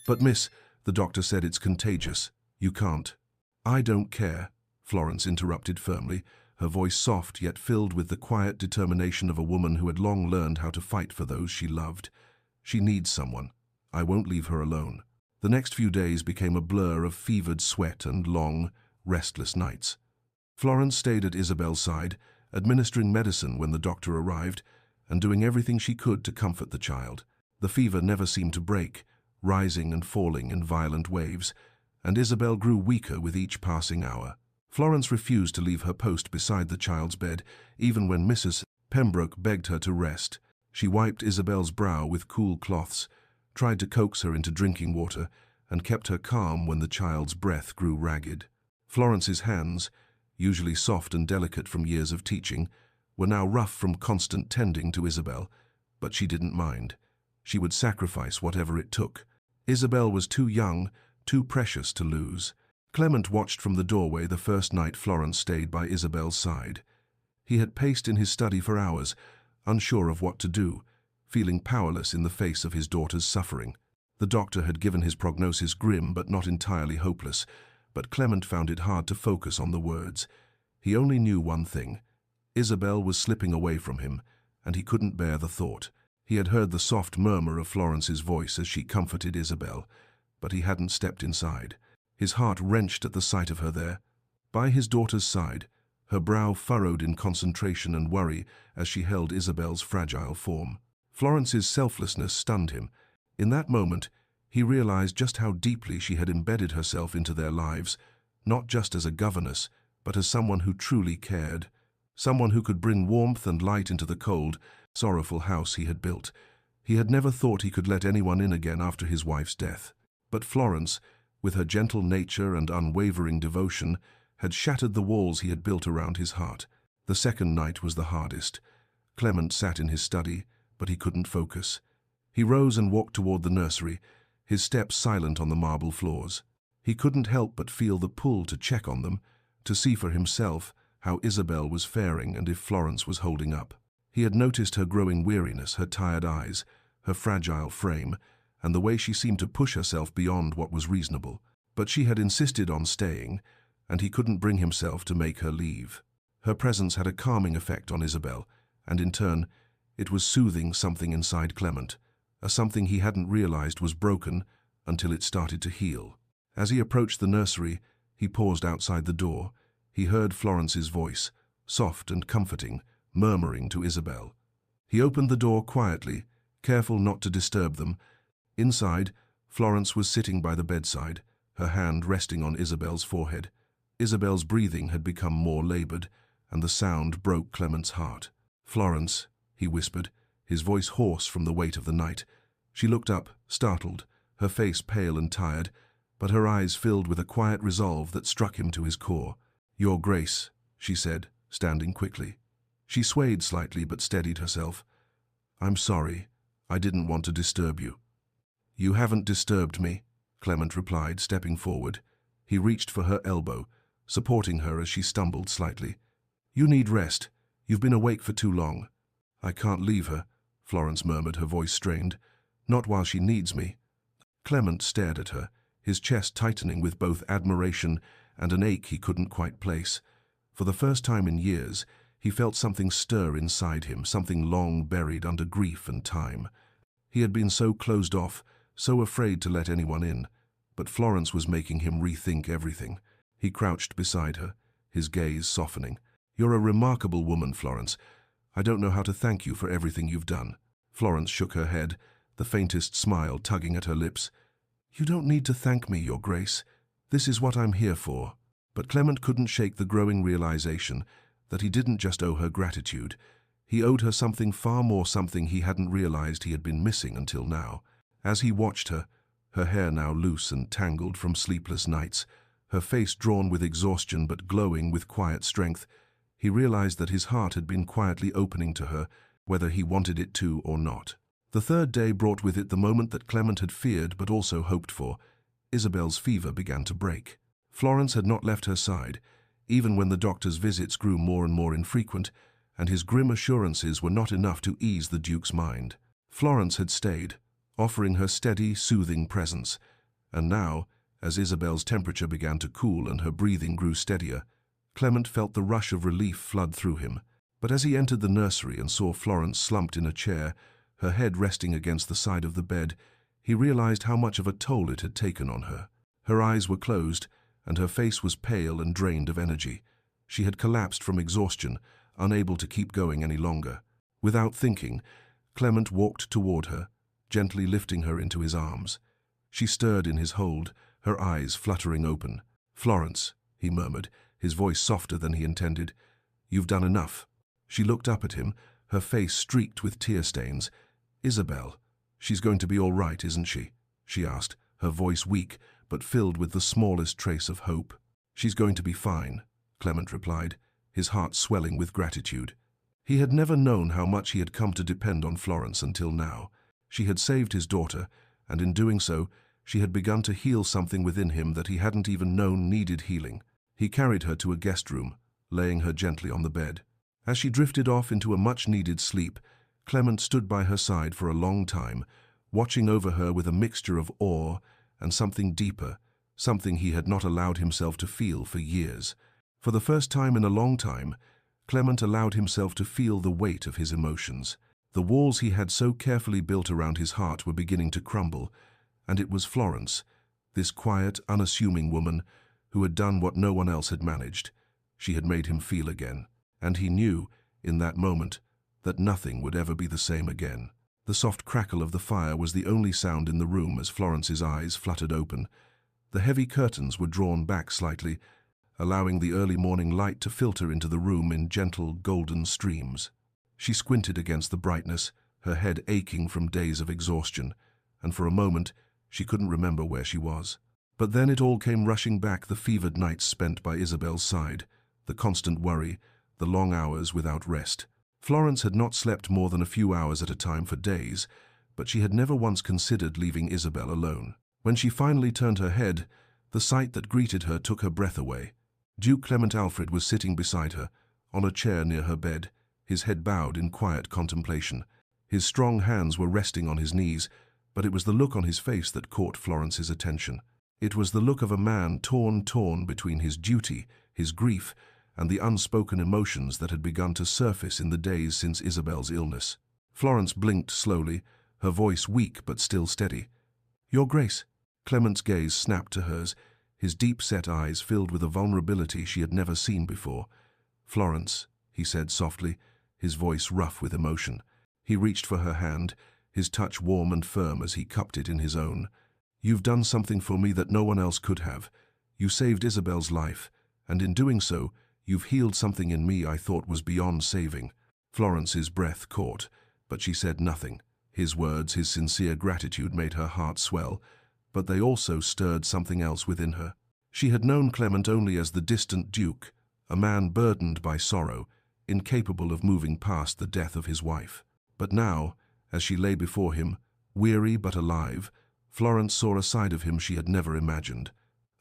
"But miss, the doctor said it's contagious. You can't." "I don't care," Florence interrupted firmly, her voice soft yet filled with the quiet determination of a woman who had long learned how to fight for those she loved. "She needs someone. I won't leave her alone." The next few days became a blur of fevered sweat and long, restless nights. Florence stayed at Isabel's side, administering medicine when the doctor arrived, and doing everything she could to comfort the child. The fever never seemed to break, rising and falling in violent waves, and Isabel grew weaker with each passing hour. Florence refused to leave her post beside the child's bed, even when Mrs. Pembroke begged her to rest. She wiped Isabel's brow with cool cloths, tried to coax her into drinking water, and kept her calm when the child's breath grew ragged. Florence's hands, usually soft and delicate from years of teaching, were now rough from constant tending to Isabel, but she didn't mind. She would sacrifice whatever it took. Isabel was too young, too precious to lose. Clement watched from the doorway the first night Florence stayed by Isabel's side. He had paced in his study for hours, unsure of what to do, feeling powerless in the face of his daughter's suffering. The doctor had given his prognosis grim but not entirely hopeless, but Clement found it hard to focus on the words. He only knew one thing. Isabel was slipping away from him, and he couldn't bear the thought. He had heard the soft murmur of Florence's voice as she comforted Isabel, but he hadn't stepped inside. His heart wrenched at the sight of her there. By his daughter's side, her brow furrowed in concentration and worry as she held Isabel's fragile form. Florence's selflessness stunned him. In that moment, he realized just how deeply she had embedded herself into their lives, not just as a governess, but as someone who truly cared, someone who could bring warmth and light into the cold, sorrowful house he had built. He had never thought he could let anyone in again after his wife's death. But Florence, with her gentle nature and unwavering devotion, had shattered the walls he had built around his heart. The second night was the hardest. Clement sat in his study, but he couldn't focus. He rose and walked toward the nursery, his steps silent on the marble floors. He couldn't help but feel the pull to check on them, to see for himself how Isabel was faring and if Florence was holding up. He had noticed her growing weariness, her tired eyes, her fragile frame, and the way she seemed to push herself beyond what was reasonable. But she had insisted on staying, and he couldn't bring himself to make her leave. Her presence had a calming effect on Isabel, and in turn, it was soothing something inside Clement, a something he hadn't realized was broken until it started to heal. As he approached the nursery, he paused outside the door. He heard Florence's voice, soft and comforting, murmuring to Isabel. He opened the door quietly, careful not to disturb them. Inside, Florence was sitting by the bedside, her hand resting on Isabel's forehead. Isabel's breathing had become more labored, and the sound broke Clement's heart. "Florence," he whispered, his voice hoarse from the weight of the night. She looked up, startled, her face pale and tired, but her eyes filled with a quiet resolve that struck him to his core. "Your Grace," she said, standing quickly. She swayed slightly but steadied herself. "I'm sorry. I didn't want to disturb you." "You haven't disturbed me," Clement replied, stepping forward. He reached for her elbow, supporting her as she stumbled slightly. "You need rest. You've been awake for too long." "I can't leave her," Florence murmured, her voice strained. "Not while she needs me." Clement stared at her, his chest tightening with both admiration and an ache he couldn't quite place. For the first time in years, he felt something stir inside him, something long buried under grief and time. He had been so closed off, so afraid to let anyone in, but Florence was making him rethink everything. He crouched beside her, his gaze softening. "You're a remarkable woman, Florence. I don't know how to thank you for everything you've done." Florence shook her head, the faintest smile tugging at her lips. "You don't need to thank me, Your Grace. This is what I'm here for." But Clement couldn't shake the growing realization that he didn't just owe her gratitude. He owed her something far more, something he hadn't realized he had been missing until now. As he watched her, her hair now loose and tangled from sleepless nights, her face drawn with exhaustion but glowing with quiet strength, he realized that his heart had been quietly opening to her, whether he wanted it to or not. The third day brought with it the moment that Clement had feared but also hoped for. Isabel's fever began to break. Florence had not left her side, even when the doctor's visits grew more and more infrequent, and his grim assurances were not enough to ease the Duke's mind. Florence had stayed, offering her steady, soothing presence, and now, as Isabel's temperature began to cool and her breathing grew steadier, Clement felt the rush of relief flood through him. But as he entered the nursery and saw Florence slumped in a chair, her head resting against the side of the bed, he realized how much of a toll it had taken on her. Her eyes were closed, and her face was pale and drained of energy. She had collapsed from exhaustion, unable to keep going any longer. Without thinking, Clement walked toward her, gently lifting her into his arms. She stirred in his hold, her eyes fluttering open. "Florence," he murmured, his voice softer than he intended, "you've done enough." She looked up at him, her face streaked with tear stains. "Isabel, she's going to be all right, isn't she?" she asked, her voice weak, but filled with the smallest trace of hope. "She's going to be fine," Clement replied, his heart swelling with gratitude. He had never known how much he had come to depend on Florence until now. She had saved his daughter, and in doing so, she had begun to heal something within him that he hadn't even known needed healing. He carried her to a guest room, laying her gently on the bed. As she drifted off into a much-needed sleep, Clement stood by her side for a long time, watching over her with a mixture of awe and something deeper, something he had not allowed himself to feel for years. For the first time in a long time, Clement allowed himself to feel the weight of his emotions. The walls he had so carefully built around his heart were beginning to crumble, and it was Florence, this quiet, unassuming woman, who had done what no one else had managed. she had made him feel again. And he knew, in that moment, that nothing would ever be the same again. The soft crackle of the fire was the only sound in the room as Florence's eyes fluttered open. The heavy curtains were drawn back slightly, allowing the early morning light to filter into the room in gentle golden streams. She squinted against the brightness, her head aching from days of exhaustion, and for a moment she couldn't remember where she was. But then it all came rushing back, the fevered nights spent by Isabel's side, the constant worry, the long hours without rest. Florence had not slept more than a few hours at a time for days, but she had never once considered leaving Isabel alone. When she finally turned her head, the sight that greeted her took her breath away. Duke Clement Alfred was sitting beside her, on a chair near her bed, his head bowed in quiet contemplation. His strong hands were resting on his knees, but it was the look on his face that caught Florence's attention. It was the look of a man torn between his duty, his grief, and the unspoken emotions that had begun to surface in the days since Isabel's illness. Florence blinked slowly, her voice weak but still steady. "Your Grace." Clement's gaze snapped to hers, his deep-set eyes filled with a vulnerability she had never seen before. "Florence," he said softly, his voice rough with emotion. He reached for her hand, his touch warm and firm as he cupped it in his own. "You've done something for me that no one else could have. You saved Isabel's life, and in doing so, you've healed something in me I thought was beyond saving." Florence's breath caught, but she said nothing. His words, his sincere gratitude made her heart swell, but they also stirred something else within her. She had known Clement only as the distant Duke, a man burdened by sorrow, incapable of moving past the death of his wife. But now, as she lay before him, weary but alive, Florence saw a side of him she had never imagined.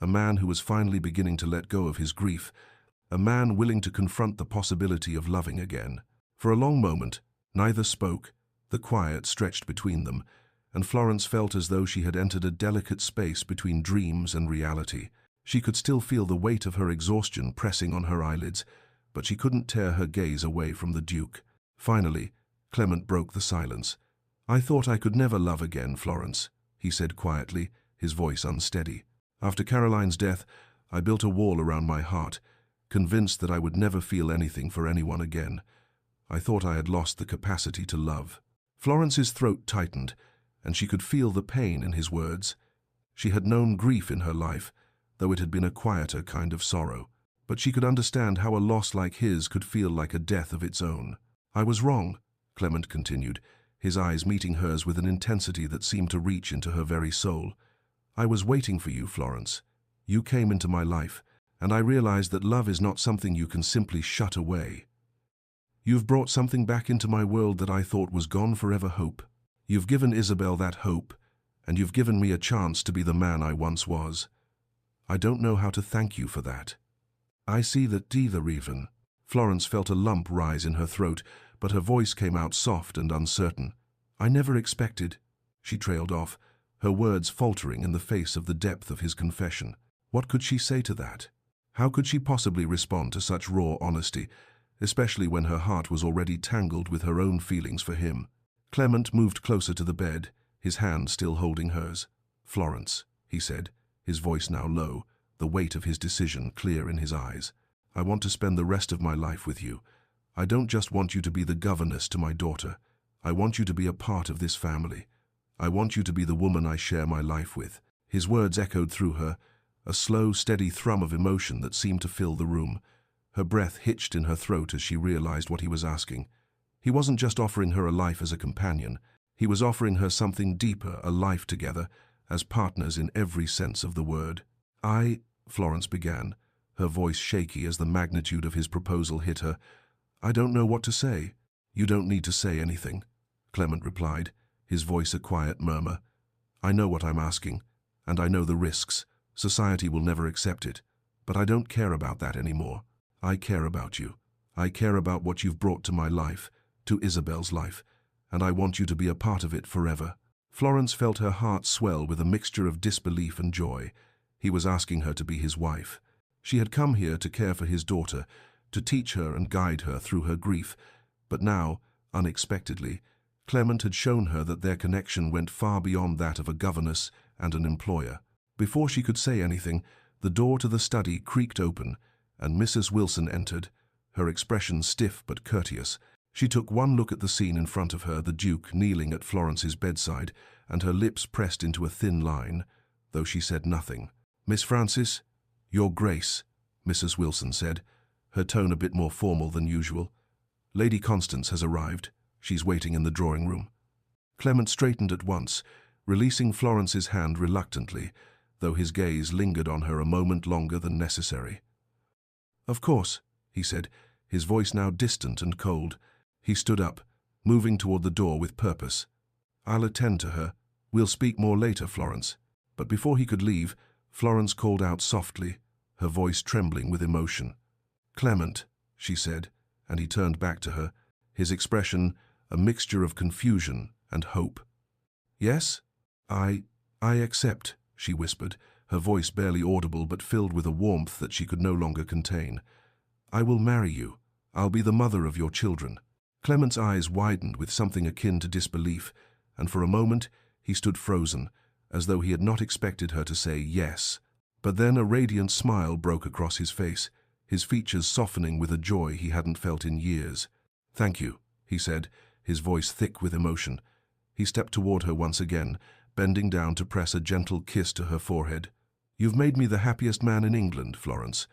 A man who was finally beginning to let go of his grief, a man willing to confront the possibility of loving again. For a long moment, neither spoke. The quiet stretched between them, and Florence felt as though she had entered a delicate space between dreams and reality. She could still feel the weight of her exhaustion pressing on her eyelids, but she couldn't tear her gaze away from the Duke. Finally, Clement broke the silence. "I thought I could never love again, Florence," he said quietly, his voice unsteady. "After Caroline's death, I built a wall around my heart, convinced that I would never feel anything for anyone again. I thought I had lost the capacity to love." Florence's throat tightened, and she could feel the pain in his words. She had known grief in her life, though it had been a quieter kind of sorrow. But she could understand how a loss like his could feel like a death of its own. "I was wrong," Clement continued, his eyes meeting hers with an intensity that seemed to reach into her very soul. "I was waiting for you, Florence. You came into my life, and I realized that love is not something you can simply shut away. You've brought something back into my world that I thought was gone forever: hope. You've given Isabel that hope, and you've given me a chance to be the man I once was. I don't know how to thank you for that." "I see that either even." Florence felt a lump rise in her throat, but her voice came out soft and uncertain. "I never expected," she trailed off, her words faltering in the face of the depth of his confession. What could she say to that? How could she possibly respond to such raw honesty, especially when her heart was already tangled with her own feelings for him? Clement moved closer to the bed, his hand still holding hers. "Florence," he said, his voice now low, the weight of his decision clear in his eyes. "I want to spend the rest of my life with you. I don't just want you to be the governess to my daughter. I want you to be a part of this family. I want you to be the woman I share my life with." His words echoed through her, a slow, steady thrum of emotion that seemed to fill the room. Her breath hitched in her throat as she realized what he was asking. He wasn't just offering her a life as a companion. He was offering her something deeper, a life together, as partners in every sense of the word. Florence began, her voice shaky as the magnitude of his proposal hit her. "I don't know what to say." "You don't need to say anything," Clement replied, his voice a quiet murmur. "I know what I'm asking, and I know the risks. Society will never accept it, but I don't care about that anymore. I care about you. I care about what you've brought to my life, to Isabel's life, and I want you to be a part of it forever." Florence felt her heart swell with a mixture of disbelief and joy. He was asking her to be his wife. She had come here to care for his daughter, to teach her and guide her through her grief, but now, unexpectedly, Clement had shown her that their connection went far beyond that of a governess and an employer. Before she could say anything, the door to the study creaked open, and Mrs. Wilson entered, her expression stiff but courteous. She took one look at the scene in front of her, the Duke kneeling at Florence's bedside, and her lips pressed into a thin line, though she said nothing. "Miss Frances, Your Grace," Mrs. Wilson said, her tone a bit more formal than usual. "Lady Constance has arrived. She's waiting in the drawing room." Clement straightened at once, releasing Florence's hand reluctantly, though his gaze lingered on her a moment longer than necessary. "Of course," he said, his voice now distant and cold. He stood up, moving toward the door with purpose. "I'll attend to her. We'll speak more later, Florence." But before he could leave, Florence called out softly, her voice trembling with emotion. "Clement," she said, and he turned back to her, his expression a mixture of confusion and hope. "Yes? I accept," she whispered, her voice barely audible but filled with a warmth that she could no longer contain. "I will marry you. I'll be the mother of your children." Clement's eyes widened with something akin to disbelief, and for a moment he stood frozen, as though he had not expected her to say yes. But then a radiant smile broke across his face, his features softening with a joy he hadn't felt in years. "Thank you," he said, his voice thick with emotion. He stepped toward her once again, bending down to press a gentle kiss to her forehead. "You've made me the happiest man in England, Florence."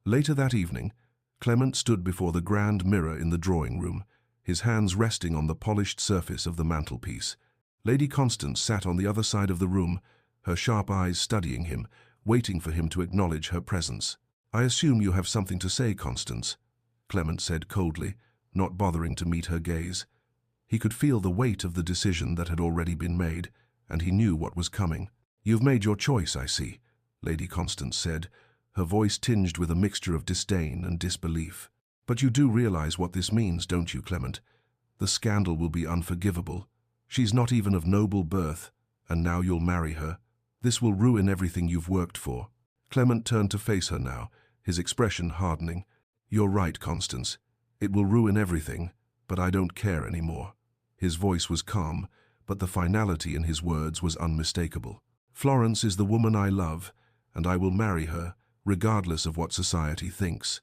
Later that evening, Clement stood before the grand mirror in the drawing room, his hands resting on the polished surface of the mantelpiece. Lady Constance sat on the other side of the room, her sharp eyes studying him, waiting for him to acknowledge her presence. "I assume you have something to say, Constance," Clement said coldly, not bothering to meet her gaze. He could feel the weight of the decision that had already been made, and he knew what was coming. "You've made your choice, I see," Lady Constance said, her voice tinged with a mixture of disdain and disbelief. "But you do realize what this means, don't you, Clement? The scandal will be unforgivable. She's not even of noble birth, and now you'll marry her. This will ruin everything you've worked for." Clement turned to face her now, his expression hardening. "You're right, Constance. It will ruin everything, but I don't care anymore." His voice was calm, but the finality in his words was unmistakable. "Florence is the woman I love, and I will marry her, regardless of what society thinks.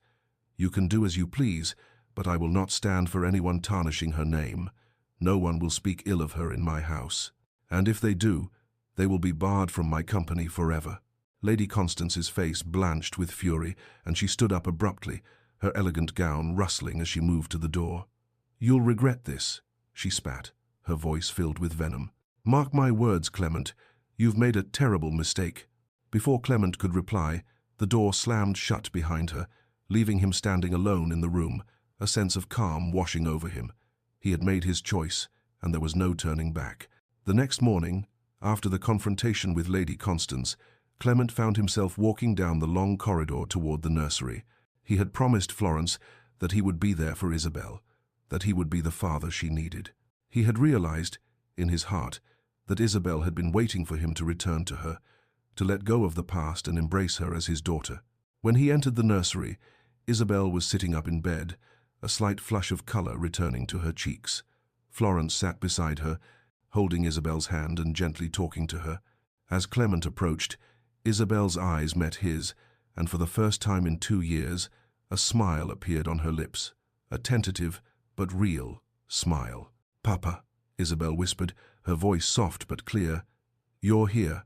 You can do as you please, but I will not stand for anyone tarnishing her name. No one will speak ill of her in my house. And if they do, they will be barred from my company forever." Lady Constance's face blanched with fury, and she stood up abruptly, her elegant gown rustling as she moved to the door. "You'll regret this," she spat, her voice filled with venom. "Mark my words, Clement, you've made a terrible mistake." Before Clement could reply, the door slammed shut behind her, leaving him standing alone in the room, a sense of calm washing over him. He had made his choice, and there was no turning back. The next morning, after the confrontation with Lady Constance, Clement found himself walking down the long corridor toward the nursery. He had promised Florence that he would be there for Isabel, that he would be the father she needed. He had realized, in his heart, that Isabel had been waiting for him to return to her, to let go of the past and embrace her as his daughter. When he entered the nursery, Isabel was sitting up in bed, a slight flush of color returning to her cheeks. Florence sat beside her, holding Isabel's hand and gently talking to her. As Clement approached, Isabel's eyes met his, and for the first time in 2 years, a smile appeared on her lips, a tentative but real smile. "Papa," Isabel whispered, her voice soft but clear. "You're here."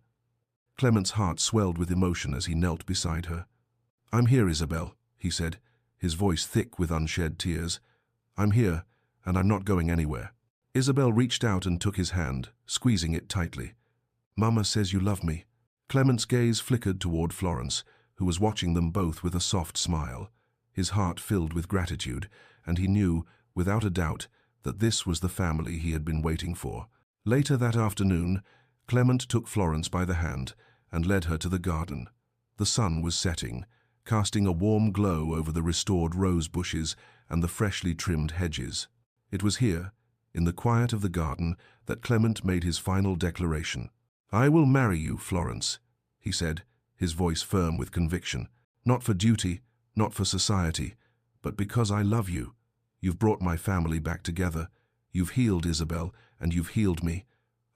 Clement's heart swelled with emotion as he knelt beside her. "I'm here, Isabel," he said, his voice thick with unshed tears. "I'm here, and I'm not going anywhere." Isabel reached out and took his hand, squeezing it tightly. "Mama says you love me." Clement's gaze flickered toward Florence, who was watching them both with a soft smile. His heart filled with gratitude, and he knew, without a doubt, that this was the family he had been waiting for. Later that afternoon, Clement took Florence by the hand and led her to the garden. The sun was setting, casting a warm glow over the restored rose bushes and the freshly trimmed hedges. It was here, in the quiet of the garden, that Clement made his final declaration. "I will marry you, Florence," he said, his voice firm with conviction. "Not for duty, not for society, but because I love you. You've brought my family back together. You've healed Isabel, and you've healed me.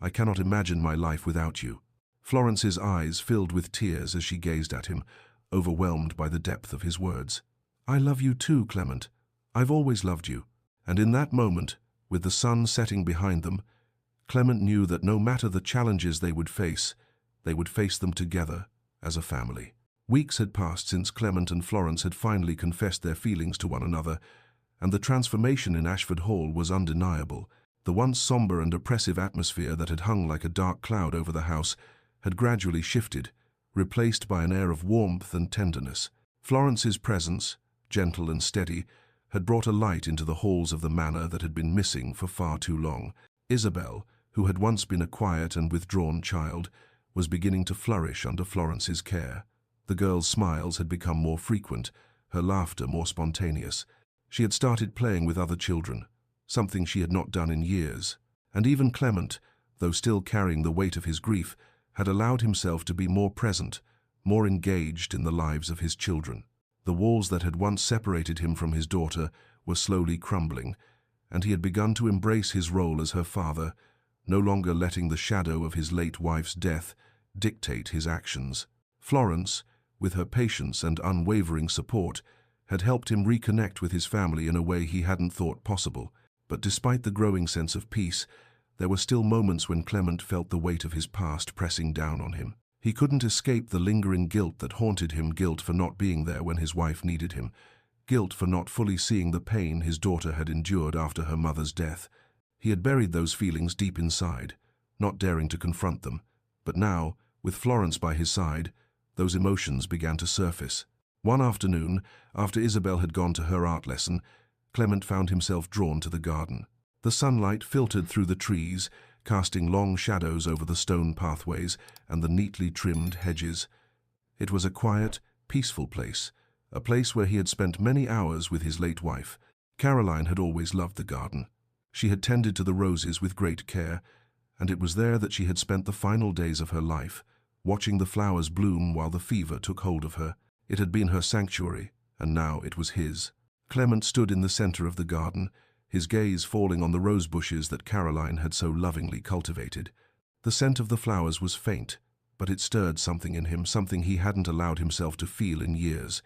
I cannot imagine my life without you." Florence's eyes filled with tears as she gazed at him, overwhelmed by the depth of his words. "I love you too, Clement. I've always loved you." And in that moment, with the sun setting behind them, Clement knew that no matter the challenges they would face them together as a family. Weeks had passed since Clement and Florence had finally confessed their feelings to one another, and the transformation in Ashford Hall was undeniable. The once somber and oppressive atmosphere that had hung like a dark cloud over the house had gradually shifted, replaced by an air of warmth and tenderness. Florence's presence, gentle and steady, had brought a light into the halls of the manor that had been missing for far too long. Isabel, who had once been a quiet and withdrawn child, was beginning to flourish under Florence's care. The girl's smiles had become more frequent, her laughter more spontaneous. She had started playing with other children, something she had not done in years. And even Clement, though still carrying the weight of his grief, had allowed himself to be more present, more engaged in the lives of his children. The walls that had once separated him from his daughter were slowly crumbling, and he had begun to embrace his role as her father, no longer letting the shadow of his late wife's death dictate his actions. Florence, with her patience and unwavering support, had helped him reconnect with his family in a way he hadn't thought possible. But despite the growing sense of peace, there were still moments when Clement felt the weight of his past pressing down on him. He couldn't escape the lingering guilt that haunted him, guilt for not being there when his wife needed him, guilt for not fully seeing the pain his daughter had endured after her mother's death. He had buried those feelings deep inside, not daring to confront them. But now, with Florence by his side, those emotions began to surface. One afternoon, after Isabel had gone to her art lesson, Clement found himself drawn to the garden. The sunlight filtered through the trees, casting long shadows over the stone pathways and the neatly trimmed hedges. It was a quiet, peaceful place, a place where he had spent many hours with his late wife. Caroline had always loved the garden. She had tended to the roses with great care, and it was there that she had spent the final days of her life, watching the flowers bloom while the fever took hold of her. It had been her sanctuary, and now it was his. Clement stood in the center of the garden, his gaze falling on the rose bushes that Caroline had so lovingly cultivated. The scent of the flowers was faint, but it stirred something in him, something he hadn't allowed himself to feel in years.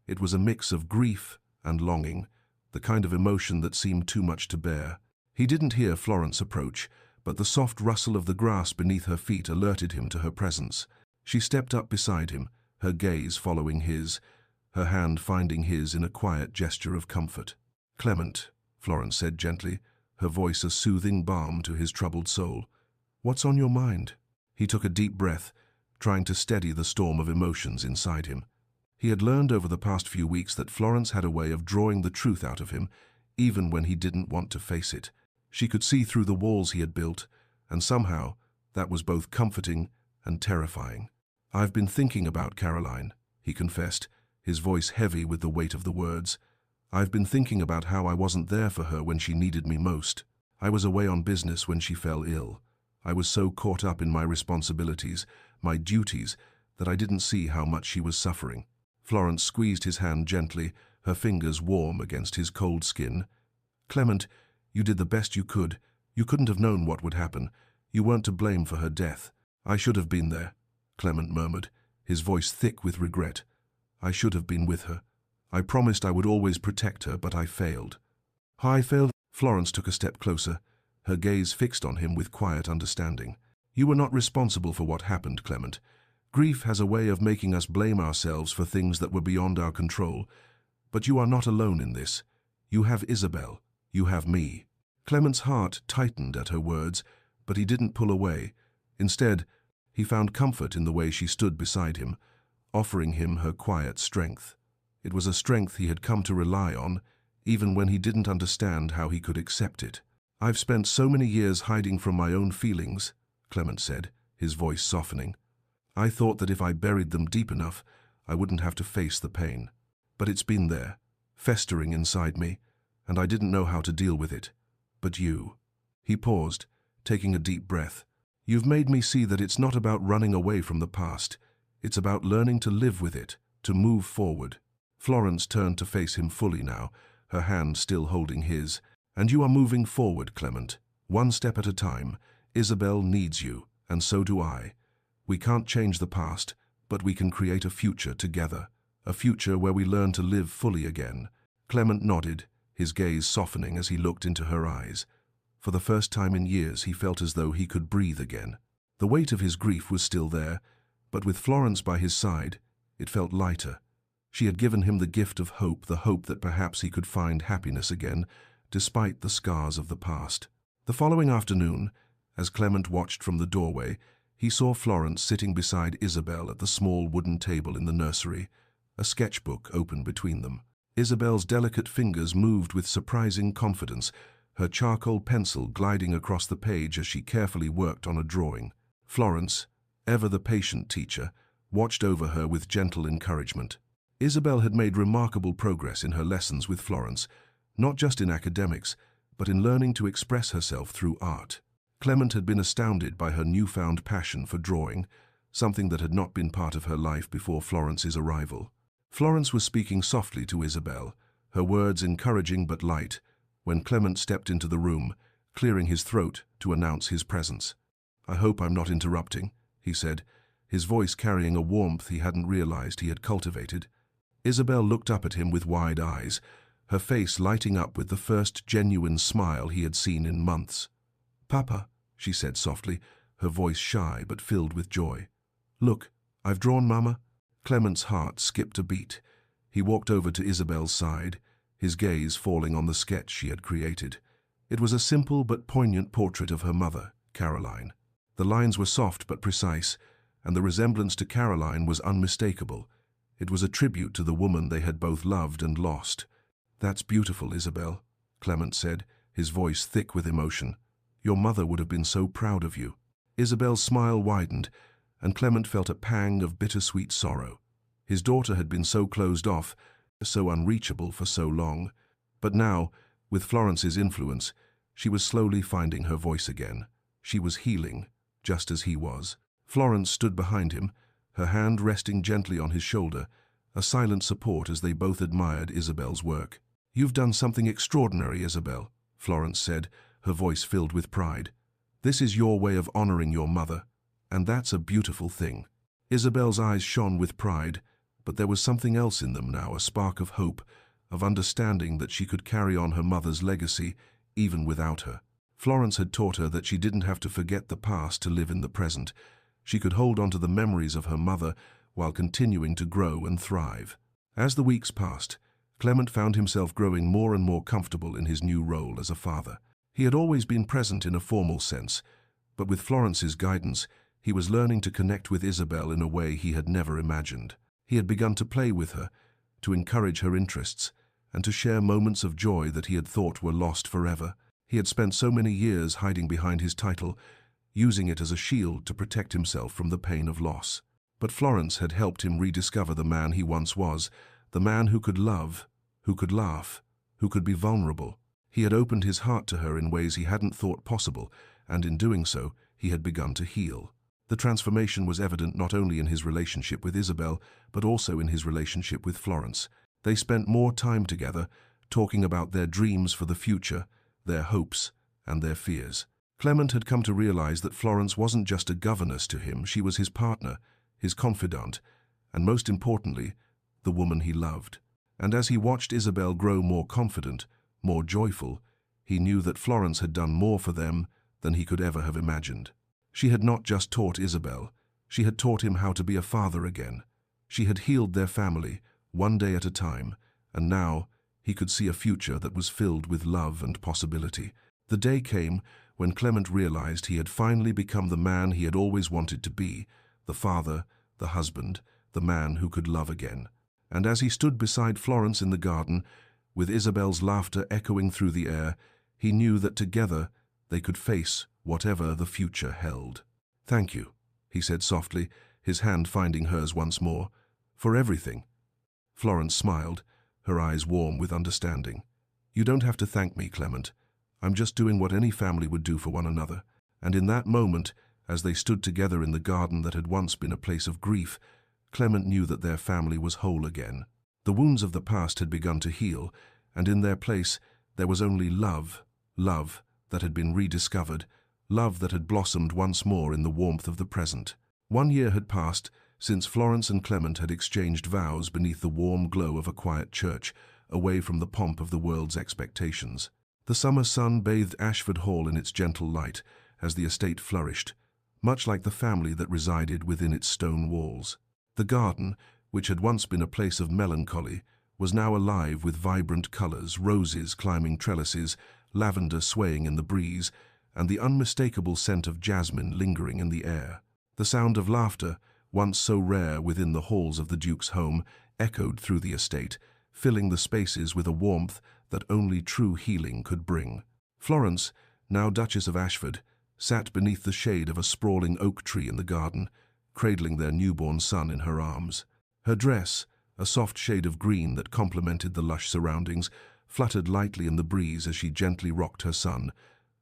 It was a mix of grief and longing, the kind of emotion that seemed too much to bear. He didn't hear Florence approach, but the soft rustle of the grass beneath her feet alerted him to her presence. She stepped up beside him, her gaze following his, her hand finding his in a quiet gesture of comfort. "Clement," Florence said gently, her voice a soothing balm to his troubled soul. "What's on your mind?" He took a deep breath, trying to steady the storm of emotions inside him. He had learned over the past few weeks that Florence had a way of drawing the truth out of him, even when he didn't want to face it. She could see through the walls he had built, and somehow that was both comforting and terrifying. "I've been thinking about Caroline," he confessed, his voice heavy with the weight of the words. "I've been thinking about how I wasn't there for her when she needed me most. I was away on business when she fell ill. I was so caught up in my responsibilities, my duties, that I didn't see how much she was suffering." Florence squeezed his hand gently, her fingers warm against his cold skin. "Clement, you did the best you could. You couldn't have known what would happen. You weren't to blame for her death." "I should have been there," Clement murmured, his voice thick with regret. "I should have been with her. I promised I would always protect her, but I failed." "I failed?" Florence took a step closer, her gaze fixed on him with quiet understanding. "You were not responsible for what happened, Clement. Grief has a way of making us blame ourselves for things that were beyond our control. But you are not alone in this. You have Isabel. You have me." Clement's heart tightened at her words, but he didn't pull away. Instead, he found comfort in the way she stood beside him, offering him her quiet strength. It was a strength he had come to rely on, even when he didn't understand how he could accept it. "I've spent so many years hiding from my own feelings," Clement said, his voice softening. "I thought that if I buried them deep enough, I wouldn't have to face the pain. But it's been there, festering inside me, and I didn't know how to deal with it. But you." He paused, taking a deep breath. "You've made me see that it's not about running away from the past. It's about learning to live with it, to move forward." Florence turned to face him fully now, her hand still holding his. "And you are moving forward, Clement, one step at a time. Isabel needs you, and so do I. We can't change the past, but we can create a future together." a future where we learn to live fully again. Clement nodded, his gaze softening as he looked into her eyes. For the first time in years he felt as though he could breathe again. The weight of his grief was still there, but with Florence by his side, it felt lighter. She had given him the gift of hope, the hope that perhaps he could find happiness again, despite the scars of the past. The following afternoon, as Clement watched from the doorway, he saw Florence sitting beside Isabel at the small wooden table in the nursery, a sketchbook open between them. Isabel's delicate fingers moved with surprising confidence, her charcoal pencil gliding across the page as she carefully worked on a drawing. Florence, ever the patient teacher, watched over her with gentle encouragement. Isabel had made remarkable progress in her lessons with Florence, not just in academics, but in learning to express herself through art. Clement had been astounded by her newfound passion for drawing, something that had not been part of her life before Florence's arrival. Florence was speaking softly to Isabel, her words encouraging but light, when Clement stepped into the room, clearing his throat to announce his presence. "I hope I'm not interrupting," he said, his voice carrying a warmth he hadn't realized he had cultivated. Isabel looked up at him with wide eyes, her face lighting up with the first genuine smile he had seen in months. "Papa," she said softly, her voice shy but filled with joy. "Look, I've drawn Mama." Clement's heart skipped a beat. He walked over to Isabel's side, his gaze falling on the sketch she had created. It was a simple but poignant portrait of her mother, Caroline. The lines were soft but precise, and the resemblance to Caroline was unmistakable. It was a tribute to the woman they had both loved and lost. "That's beautiful, Isabel," Clement said, his voice thick with emotion. "Your mother would have been so proud of you." Isabel's smile widened, and Clement felt a pang of bittersweet sorrow. His daughter had been so closed off, so unreachable for so long. But now, with Florence's influence, she was slowly finding her voice again. She was healing, just as he was. Florence stood behind him, her hand resting gently on his shoulder, a silent support as they both admired Isabel's work. "You've done something extraordinary, Isabel," Florence said, her voice filled with pride. "This is your way of honoring your mother, and that's a beautiful thing." Isabel's eyes shone with pride, but there was something else in them now, a spark of hope, of understanding that she could carry on her mother's legacy even without her. Florence had taught her that she didn't have to forget the past to live in the present. She could hold on to the memories of her mother while continuing to grow and thrive. As the weeks passed, Clement found himself growing more and more comfortable in his new role as a father. He had always been present in a formal sense, but with Florence's guidance, he was learning to connect with Isabel in a way he had never imagined. He had begun to play with her, to encourage her interests, and to share moments of joy that he had thought were lost forever. He had spent so many years hiding behind his title, using it as a shield to protect himself from the pain of loss. But Florence had helped him rediscover the man he once was, the man who could love, who could laugh, who could be vulnerable. He had opened his heart to her in ways he hadn't thought possible, and in doing so, he had begun to heal. The transformation was evident not only in his relationship with Isabel, but also in his relationship with Florence. They spent more time together, talking about their dreams for the future, their hopes, and their fears. Clement had come to realize that Florence wasn't just a governess to him, she was his partner, his confidant, and most importantly, the woman he loved. And as he watched Isabel grow more confident, more joyful, he knew that Florence had done more for them than he could ever have imagined. She had not just taught Isabel, she had taught him how to be a father again. She had healed their family, one day at a time, and now he could see a future that was filled with love and possibility. The day came when Clement realized he had finally become the man he had always wanted to be, the father, the husband, the man who could love again. And as he stood beside Florence in the garden, with Isabel's laughter echoing through the air, he knew that together they could face whatever the future held. "Thank you," he said softly, his hand finding hers once more, "for everything." Florence smiled, her eyes warm with understanding. "You don't have to thank me, Clement. I'm just doing what any family would do for one another." And in that moment, as they stood together in the garden that had once been a place of grief, Clement knew that their family was whole again. The wounds of the past had begun to heal, and in their place there was only love, love that had been rediscovered, love that had blossomed once more in the warmth of the present. 1 year had passed, since Florence and Clement had exchanged vows beneath the warm glow of a quiet church, away from the pomp of the world's expectations. The summer sun bathed Ashford Hall in its gentle light as the estate flourished, much like the family that resided within its stone walls. The garden, which had once been a place of melancholy, was now alive with vibrant colors, roses climbing trellises, lavender swaying in the breeze, and the unmistakable scent of jasmine lingering in the air. The sound of laughter, once so rare within the halls of the Duke's home, echoed through the estate, filling the spaces with a warmth that only true healing could bring. Florence, now Duchess of Ashford, sat beneath the shade of a sprawling oak tree in the garden, cradling their newborn son in her arms. Her dress, a soft shade of green that complemented the lush surroundings, fluttered lightly in the breeze as she gently rocked her son,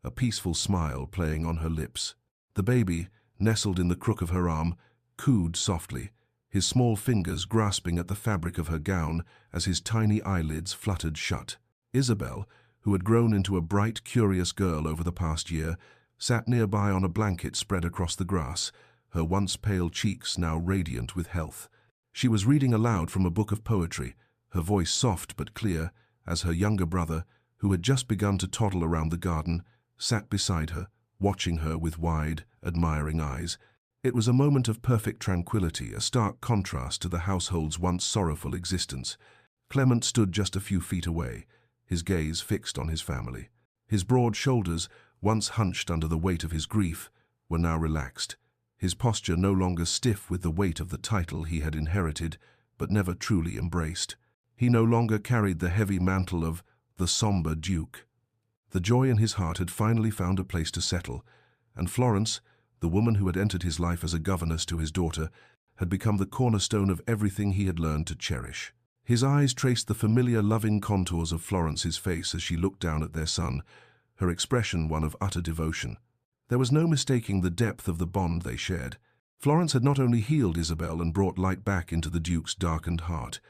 a peaceful smile playing on her lips. The baby, nestled in the crook of her arm, cooed softly, his small fingers grasping at the fabric of her gown as his tiny eyelids fluttered shut. Isabel, who had grown into a bright, curious girl over the past year, sat nearby on a blanket spread across the grass, her once pale cheeks now radiant with health. She was reading aloud from a book of poetry, her voice soft but clear, as her younger brother, who had just begun to toddle around the garden, sat beside her, watching her with wide, admiring eyes. It was a moment of perfect tranquility, a stark contrast to the household's once sorrowful existence. Clement stood just a few feet away, his gaze fixed on his family. His broad shoulders, once hunched under the weight of his grief, were now relaxed, his posture no longer stiff with the weight of the title he had inherited, but never truly embraced. He no longer carried the heavy mantle of the somber Duke. The joy in his heart had finally found a place to settle, and Florence, the woman who had entered his life as a governess to his daughter, had become the cornerstone of everything he had learned to cherish. His eyes traced the familiar, loving contours of Florence's face as she looked down at their son, her expression one of utter devotion. There was no mistaking the depth of the bond they shared. Florence had not only healed Isabel and brought light back into the Duke's darkened heart,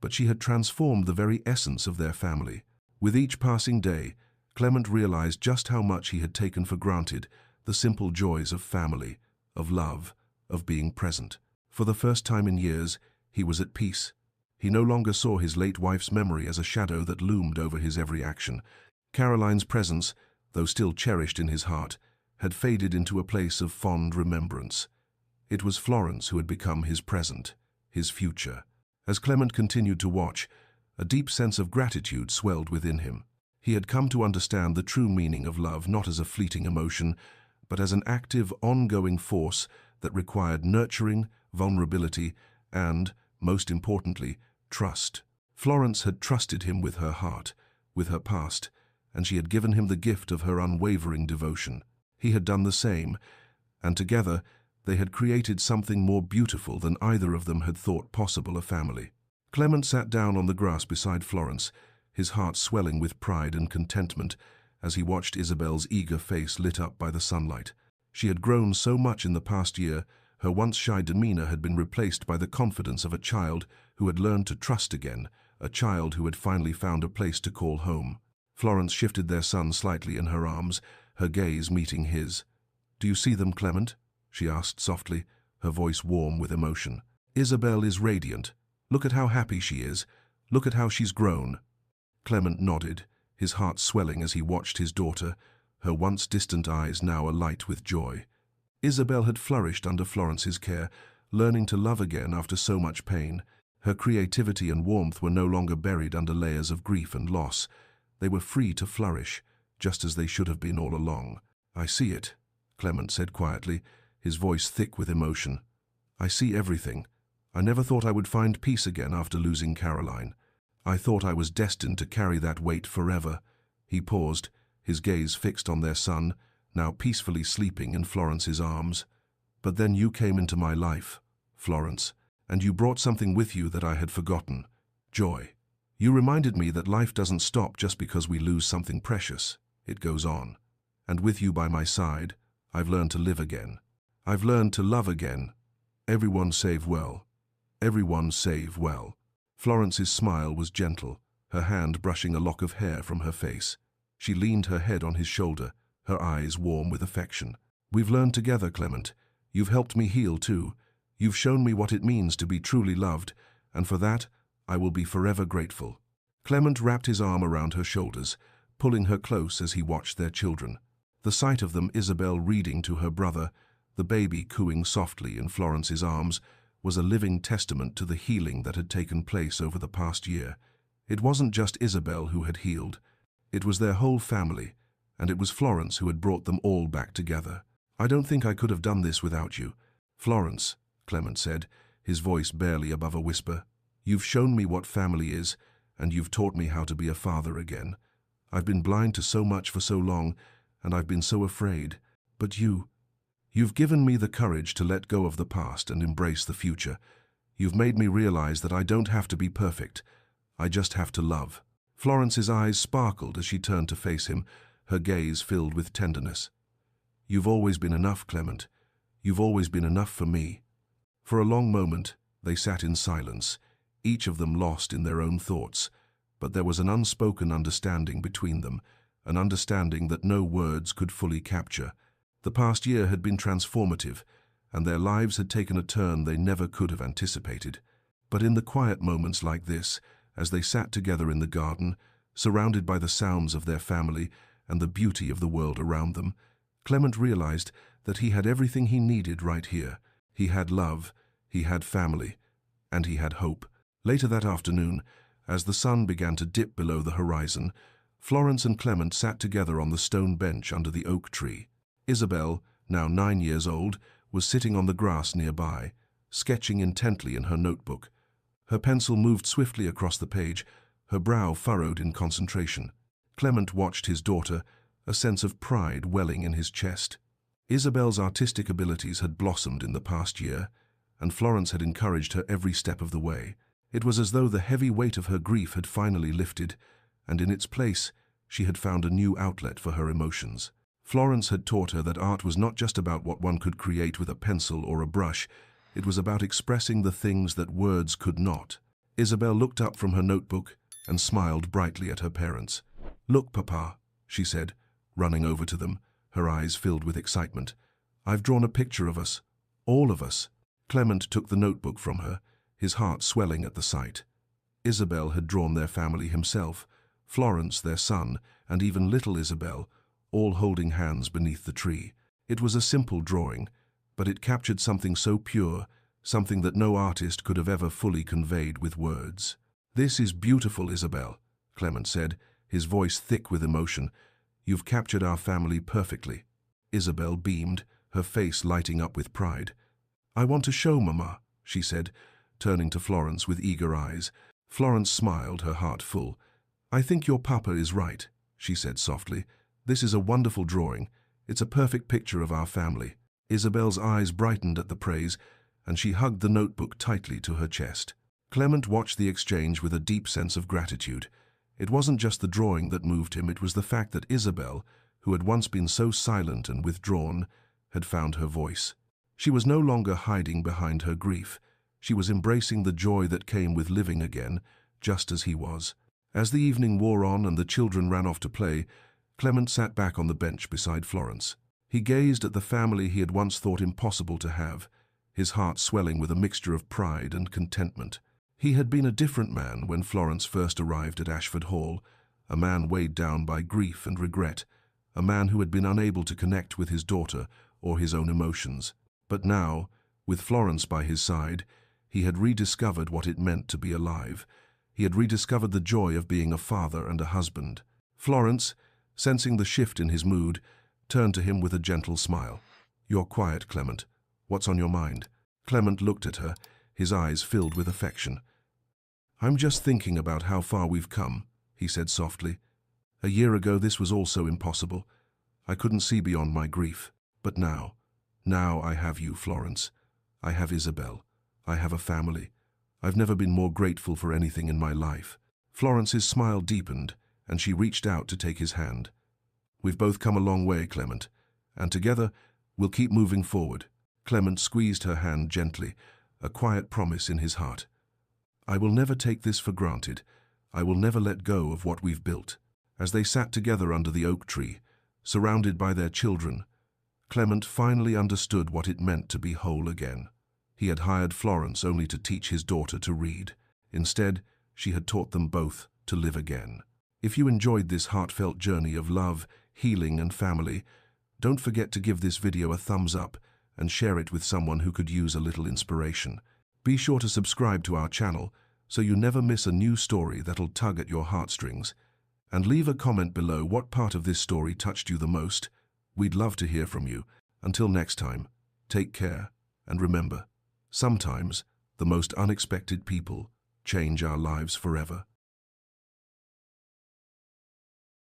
but she had transformed the very essence of their family. With each passing day, Clement realized just how much he had taken for granted, the simple joys of family, of love, of being present. For the first time in years, he was at peace. He no longer saw his late wife's memory as a shadow that loomed over his every action. Caroline's presence, though still cherished in his heart, had faded into a place of fond remembrance. It was Florence who had become his present, his future. As Clement continued to watch, a deep sense of gratitude swelled within him. He had come to understand the true meaning of love not as a fleeting emotion, but as an active, ongoing force that required nurturing, vulnerability, and, most importantly, trust. Florence had trusted him with her heart, with her past, and she had given him the gift of her unwavering devotion. He had done the same, and together they had created something more beautiful than either of them had thought possible a family. Clement sat down on the grass beside Florence, his heart swelling with pride and contentment as he watched Isabel's eager face lit up by the sunlight. She had grown so much in the past year, her once shy demeanor had been replaced by the confidence of a child who had learned to trust again, a child who had finally found a place to call home. Florence shifted their son slightly in her arms, her gaze meeting his. "Do you see them, Clement?" she asked softly, her voice warm with emotion. "Isabel is radiant. Look at how happy she is. Look at how she's grown." Clement nodded, his heart swelling as he watched his daughter, her once distant eyes now alight with joy. Isabel had flourished under Florence's care, learning to love again after so much pain. Her creativity and warmth were no longer buried under layers of grief and loss. They were free to flourish, just as they should have been all along. "I see it," Clement said quietly, his voice thick with emotion. "I see everything. I never thought I would find peace again after losing Caroline. I thought I was destined to carry that weight forever." He paused, his gaze fixed on their son, now peacefully sleeping in Florence's arms. "But then you came into my life, Florence, and you brought something with you that I had forgotten: joy. You reminded me that life doesn't stop just because we lose something precious. It goes on. And with you by my side, I've learned to live again. I've learned to love again. Everyone save well. Everyone save well." Florence's smile was gentle, her hand brushing a lock of hair from her face. She leaned her head on his shoulder, her eyes warm with affection. "We've learned together, Clement. You've helped me heal too. You've shown me what it means to be truly loved, and for that, I will be forever grateful." Clement wrapped his arm around her shoulders, pulling her close as he watched their children. The sight of them, Isabel reading to her brother, the baby cooing softly in Florence's arms, was a living testament to the healing that had taken place over the past year. It wasn't just Isabel who had healed. It was their whole family, and it was Florence who had brought them all back together. "I don't think I could have done this without you, Florence," Clement said, his voice barely above a whisper. "You've shown me what family is, and you've taught me how to be a father again. I've been blind to so much for so long, and I've been so afraid. But you've given me the courage to let go of the past and embrace the future. You've made me realize that I don't have to be perfect. I just have to love." Florence's eyes sparkled as she turned to face him, her gaze filled with tenderness. "You've always been enough, Clement. You've always been enough for me." For a long moment, they sat in silence, each of them lost in their own thoughts, but there was an unspoken understanding between them, an understanding that no words could fully capture. The past year had been transformative, and their lives had taken a turn they never could have anticipated. But in the quiet moments like this, as they sat together in the garden, surrounded by the sounds of their family and the beauty of the world around them, Clement realized that he had everything he needed right here. He had love, he had family, and he had hope. Later that afternoon, as the sun began to dip below the horizon, Florence and Clement sat together on the stone bench under the oak tree. Isabel, now 9 years old, was sitting on the grass nearby, sketching intently in her notebook. Her pencil moved swiftly across the page, her brow furrowed in concentration. Clement watched his daughter, a sense of pride welling in his chest. Isabel's artistic abilities had blossomed in the past year, and Florence had encouraged her every step of the way. It was as though the heavy weight of her grief had finally lifted, and in its place, she had found a new outlet for her emotions. Florence had taught her that art was not just about what one could create with a pencil or a brush. It was about expressing the things that words could not. Isabel looked up from her notebook and smiled brightly at her parents. "Look, Papa," she said, running over to them, her eyes filled with excitement. "I've drawn a picture of us, all of us." Clement took the notebook from her, his heart swelling at the sight. Isabel had drawn their family himself, Florence their son, and even little Isabel, all holding hands beneath the tree. It was a simple drawing, but it captured something so pure, something that no artist could have ever fully conveyed with words. "This is beautiful, Isabel," Clement said, his voice thick with emotion. "You've captured our family perfectly." Isabel beamed, her face lighting up with pride. "I want to show Mama," she said, turning to Florence with eager eyes. Florence smiled, her heart full. "I think your papa is right," she said softly. "This is a wonderful drawing. It's a perfect picture of our family." Isabel's eyes brightened at the praise, and she hugged the notebook tightly to her chest. Clement watched the exchange with a deep sense of gratitude. It wasn't just the drawing that moved him, it was the fact that Isabel, who had once been so silent and withdrawn, had found her voice. She was no longer hiding behind her grief. She was embracing the joy that came with living again, just as he was. As the evening wore on and the children ran off to play, Clement sat back on the bench beside Florence. He gazed at the family he had once thought impossible to have, his heart swelling with a mixture of pride and contentment. He had been a different man when Florence first arrived at Ashford Hall, a man weighed down by grief and regret, a man who had been unable to connect with his daughter or his own emotions. But now, with Florence by his side, he had rediscovered what it meant to be alive. He had rediscovered the joy of being a father and a husband. Florence, sensing the shift in his mood, turned to him with a gentle smile. "You're quiet, Clement. What's on your mind?" Clement looked at her, his eyes filled with affection. "I'm just thinking about how far we've come," he said softly. "A year ago this was all so impossible. I couldn't see beyond my grief. But now I have you, Florence. I have Isabel. I have a family. I've never been more grateful for anything in my life." Florence's smile deepened, and she reached out to take his hand. "We've both come a long way, Clement, and together we'll keep moving forward." Clement squeezed her hand gently, a quiet promise in his heart. "I will never take this for granted. I will never let go of what we've built." As they sat together under the oak tree, surrounded by their children, Clement finally understood what it meant to be whole again. He had hired Florence only to teach his daughter to read. Instead, she had taught them both to live again. If you enjoyed this heartfelt journey of love, healing, and family, don't forget to give this video a thumbs up and share it with someone who could use a little inspiration. Be sure to subscribe to our channel so you never miss a new story that'll tug at your heartstrings. And leave a comment below what part of this story touched you the most. We'd love to hear from you. Until next time, take care, and remember, sometimes the most unexpected people change our lives forever.